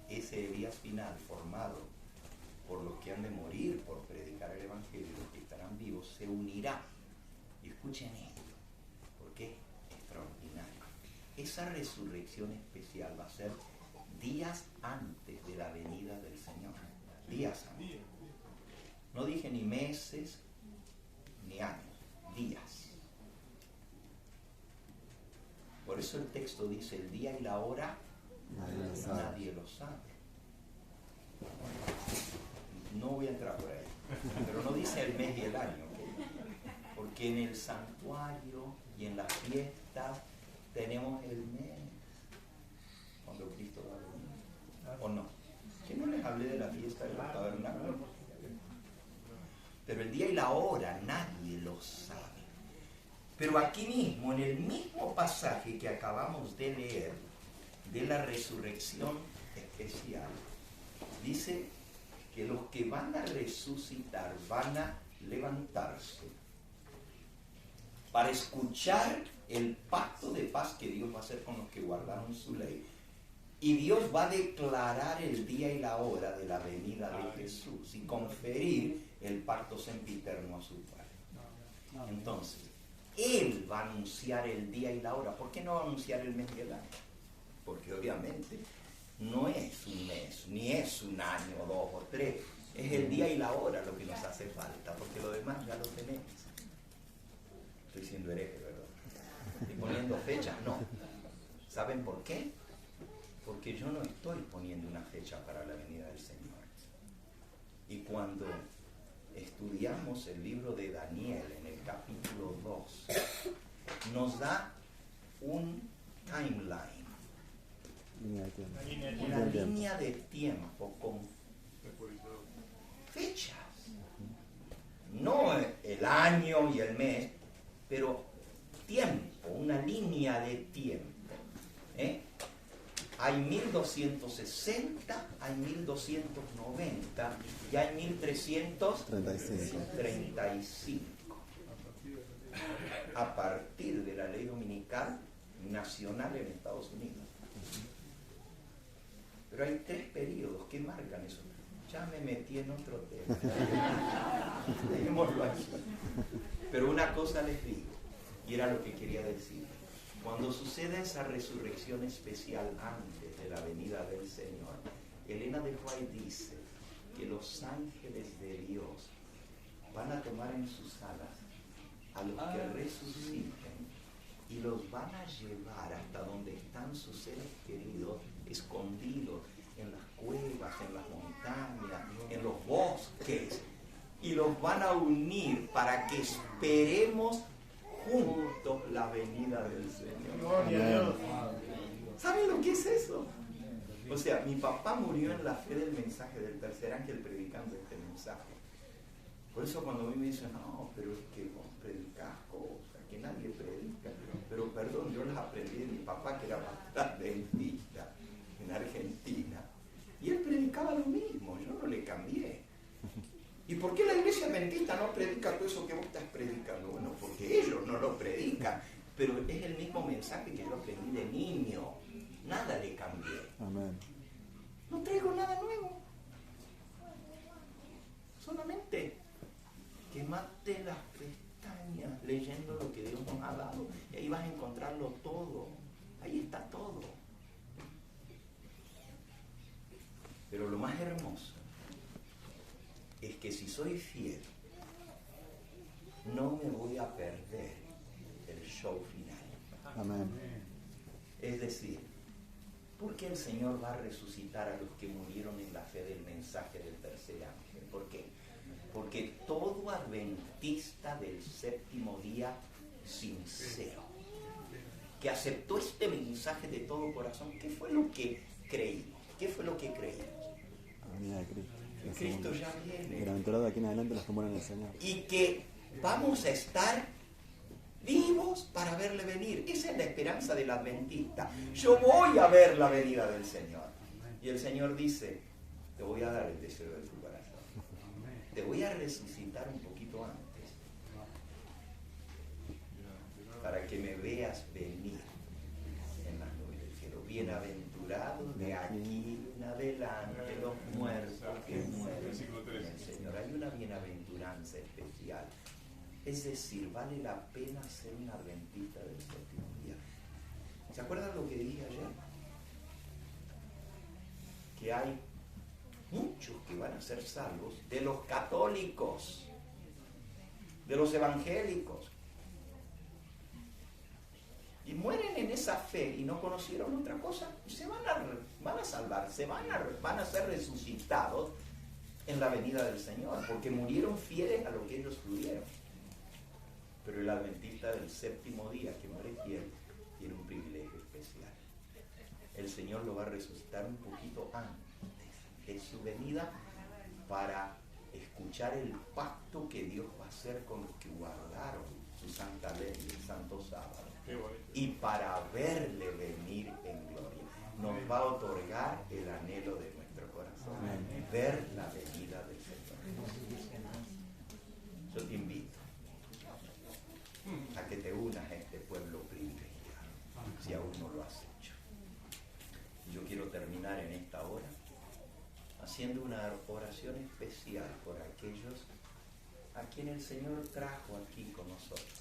ese Elías final formado por los que han de morir por predicar el Evangelio y los que estarán vivos, se unirá. Y escuchen esto, porque es extraordinario. Esa resurrección especial va a ser días antes de la venida del Señor. Días antes. No dije ni meses, ni años, días. Por eso el texto dice: el día y la hora nadie lo sabe. No voy a entrar por ahí, pero no dice el mes y el año, ¿okay? Porque en el santuario y en las fiestas tenemos el mes cuando Cristo va a venir, ¿o no? Que no les hablé de la fiesta de los tabernáculos, pero el día y la hora nadie lo sabe. Pero aquí mismo, en el mismo pasaje que acabamos de leer de la resurrección especial, dice que los que van a resucitar van a levantarse para escuchar el pacto de paz que Dios va a hacer con los que guardaron su ley. Y Dios va a declarar el día y la hora de la venida de Jesús y conferir el pacto sempiterno a su pueblo. Entonces, Él va a anunciar el día y la hora. ¿Por qué no va a anunciar el mes y el año? Porque obviamente no es un mes, ni es un año, 2 o 3. Es el día y la hora lo que nos hace falta, porque lo demás ya lo tenemos. Estoy siendo hereje, ¿verdad? Estoy poniendo fechas, no. ¿Saben por qué? porque yo no estoy poniendo una fecha para la venida del Señor. Y cuando estudiamos el libro de Daniel en el capítulo 2, nos da un timeline, una línea de tiempo con fechas. No el año y el mes, pero tiempo, una línea de tiempo. Hay 1260, hay 1290 y hay 1335. A partir de la ley dominical nacional en Estados Unidos. Pero hay 3 periodos que marcan eso. Ya me metí en otro tema. Dejémoslo así. Pero una cosa les digo, y era lo que quería decir. Cuando suceda esa resurrección especial antes de la venida del Señor, Elena de White dice que los ángeles de Dios van a tomar en sus alas a los que resuciten y los van a llevar hasta donde están sus seres queridos, escondidos en las cuevas, en las montañas, en los bosques, y los van a unir para que esperemos juntos la venida del Señor. Gloria a Dios. ¿Saben lo que es eso? O sea, mi papá murió en la fe del mensaje del tercer ángel predicando este mensaje. Por eso cuando a mí me dicen, no, pero es que vos predicás cosas que nadie predica. Pero perdón, yo las aprendí de mi papá, que era bastante dentista en Argentina. Y él predicaba lo mismo, yo no le cambié. ¿Y por qué la iglesia adventista no predica todo eso que vos estás predicando? Bueno, porque ellos no lo predican, pero es el mismo mensaje que yo aprendí de niño. Nada le cambié. Amén. No traigo nada nuevo. Solamente quemate las pestañas leyendo lo que Dios nos ha dado. Y ahí vas a encontrarlo todo. Ahí está todo. Pero lo más hermoso es que si soy fiel, no me voy a perder el show final. Amén. Es decir, ¿por qué el Señor va a resucitar a los que murieron en la fe del mensaje del tercer ángel? ¿Por qué? Porque todo adventista del séptimo día sincero, que aceptó este mensaje de todo corazón, ¿qué fue lo que creímos? ¿Qué fue lo que creímos? La venida de Cristo. La Cristo segunda. ya viene. Bienaventurado de aquí en adelante los que mueren en el Señor. Y que vamos a estar vivos para verle venir. Esa es la esperanza del adventista. Yo voy a ver la venida del Señor. Y el Señor dice, te voy a dar el deseo de tu corazón. Te voy a resucitar un poquito antes, para que me veas venir en las nubes del cielo. Bienaventurados de aquí en adelante los muertos que mueren en el Señor. Hay una bienaventuranza especial. Es decir, vale la pena ser un adventista del séptimo día. ¿Se acuerdan lo que dije ayer? Que hay muchos que van a ser salvos, de los católicos, de los evangélicos, y mueren en esa fe y no conocieron otra cosa, y se van a salvar, van a ser resucitados en la venida del Señor, porque murieron fieles a lo que ellos tuvieron. Pero el adventista del séptimo día que muere fiel tiene un privilegio especial. El Señor lo va a resucitar un poquito antes de su venida para escuchar el pacto que Dios va a hacer con los que guardaron su santa ley, el santo sábado, y para verle venir en gloria. Nos va a otorgar el anhelo de nuestro corazón, ver la venida del Señor. Yo te invito a que te unas a este pueblo privilegiado, si aún no lo has hecho. Yo quiero terminar en esta hora haciendo una oración especial por aquellos a quienes el Señor trajo aquí con nosotros.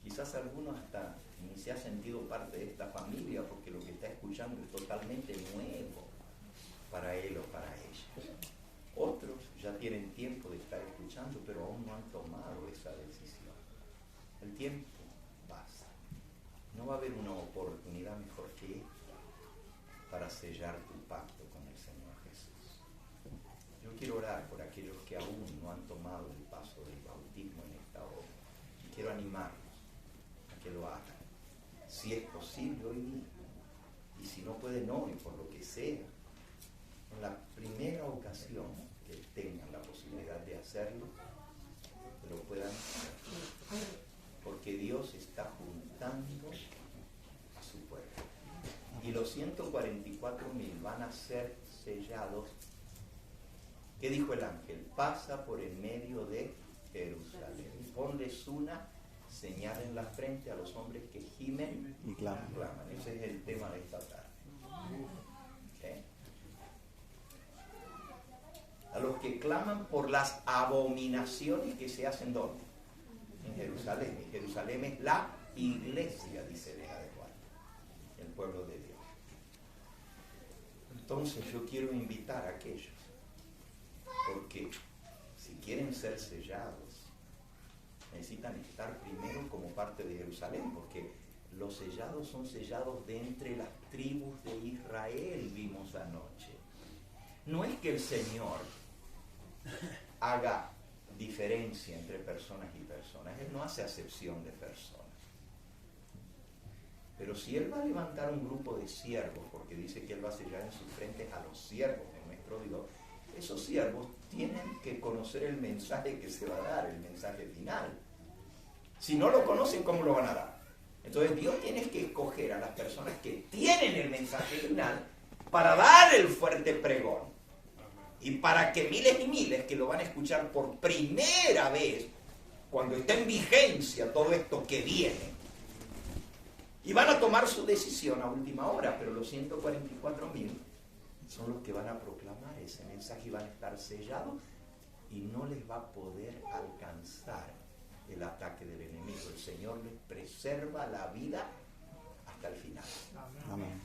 Quizás alguno hasta ni se ha sentido parte de esta familia porque lo que está escuchando es totalmente nuevo para él o para ella. Otros ya tienen tiempo de estar escuchando, pero aún no han tomado esa decisión. El tiempo pasa. No va a haber una oportunidad mejor que esta sellar tu pacto con el Señor Jesús. Yo quiero orar por aquellos que aún no han tomado el paso del bautismo en esta hora. Y quiero animarlos a que lo hagan. Si es posible hoy mismo. Y si no pueden hoy, por lo que sea, en la primera ocasión que tengan la posibilidad de hacerlo, que lo puedan hacer. Porque Dios está juntando a su pueblo. Y los 144.000 van a ser sellados. ¿Qué dijo el ángel? Pasa por el medio de Jerusalén. Y ponles una señal en la frente a los hombres que gimen Y claman. Ese es el tema de esta tarde. ¿Okay? A los que claman por las abominaciones que se hacen ¿dónde? En Jerusalén. Y Jerusalén es la iglesia, dice el de Juan, el pueblo de Dios. Entonces yo quiero invitar a aquellos, porque si quieren ser sellados, necesitan estar primero como parte de Jerusalén, porque los sellados son sellados de entre las tribus de Israel, vimos anoche. No es que el Señor haga diferencia entre personas y personas, Él no hace acepción de personas. Pero si Él va a levantar un grupo de siervos, porque dice que Él va a sellar en sus frentes a los siervos de nuestro Dios, esos siervos tienen que conocer el mensaje que se va a dar, el mensaje final. Si no lo conocen, ¿cómo lo van a dar? Entonces Dios tiene que escoger a las personas que tienen el mensaje final para dar el fuerte pregón. Y para que miles y miles que lo van a escuchar por primera vez, cuando esté en vigencia todo esto que viene, y van a tomar su decisión a última hora, pero los 144.000 son los que van a proclamar ese mensaje y van a estar sellados y no les va a poder alcanzar el ataque del enemigo. El Señor les preserva la vida hasta el final. Amén.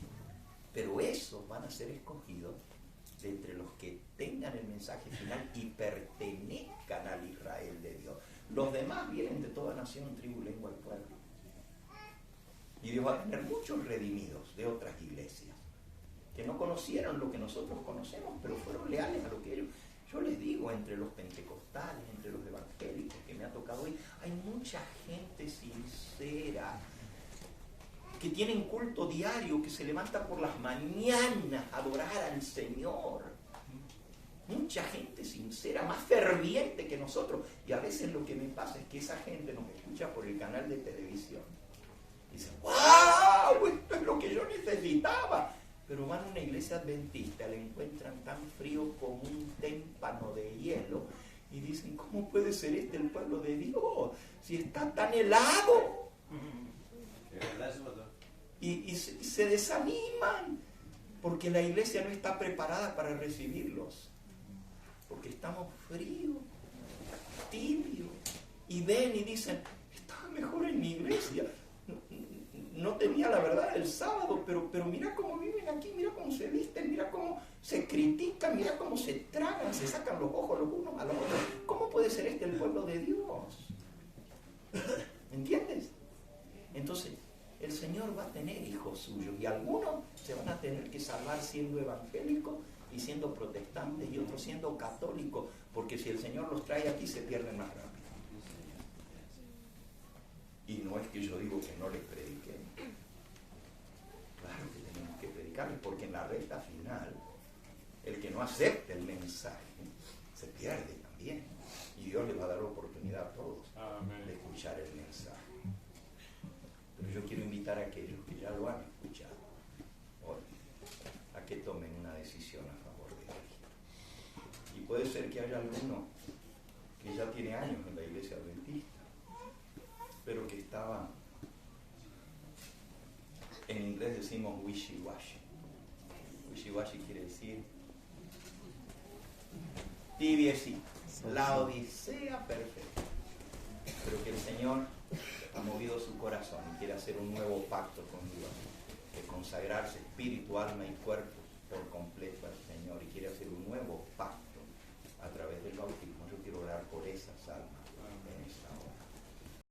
Pero esos van a ser escogidos de entre los que tengan el mensaje final y pertenezcan al Israel de Dios. Los demás vienen de toda nación, tribu, lengua y pueblo. Y Dios va a tener muchos redimidos de otras iglesias que no conocieron lo que nosotros conocemos, pero fueron leales a lo que ellos. Yo les digo, entre los pentecostales, entre los evangélicos que me ha tocado hoy, hay mucha gente sincera que tienen culto diario, que se levanta por las mañanas a adorar al Señor. Mucha gente sincera, más ferviente que nosotros. Y a veces lo que me pasa es que esa gente nos escucha por el canal de televisión. Y dicen, ¡wow! Esto es lo que yo necesitaba. Pero van a una iglesia adventista, le encuentran tan frío como un témpano de hielo. Y dicen, ¿cómo puede ser este el pueblo de Dios? Si está tan helado. Y se desaniman porque la iglesia no está preparada para recibirlos, porque estamos fríos, tibios, y ven y dicen, estaba mejor en mi iglesia, no tenía la verdad el sábado, pero mira cómo viven aquí, mira cómo se visten, mira cómo se critican, mira cómo se tragan, se sacan los ojos los unos a los otros. ¿Cómo puede ser este el pueblo de Dios? ¿Entiendes? Entonces el Señor va a tener hijos suyos y algunos se van a tener que salvar siendo evangélicos y siendo protestantes y otros siendo católicos, porque si el Señor los trae aquí se pierden más rápido. Y no es que yo digo que no les prediquen. Claro que tenemos que predicarles, porque en la recta final el que no acepte el mensaje se pierde también. Y Dios le va a dar oportunidad a todos de escuchar el mensaje. Pero yo quiero invitar a aquellos que ya lo han escuchado hoy a que tomen una decisión a favor de Cristo. Y puede ser que haya alguno que ya tiene años en la iglesia adventista, pero que estaba, en inglés decimos wishy-washy. Wishy-washy quiere decir tibiecito, la odisea perfecta. Pero que el Señor ha movido su corazón y quiere hacer un nuevo pacto con Dios, de consagrarse espíritu, alma y cuerpo por completo al Señor, y quiere hacer un nuevo pacto a través del bautismo. Yo quiero orar por esas almas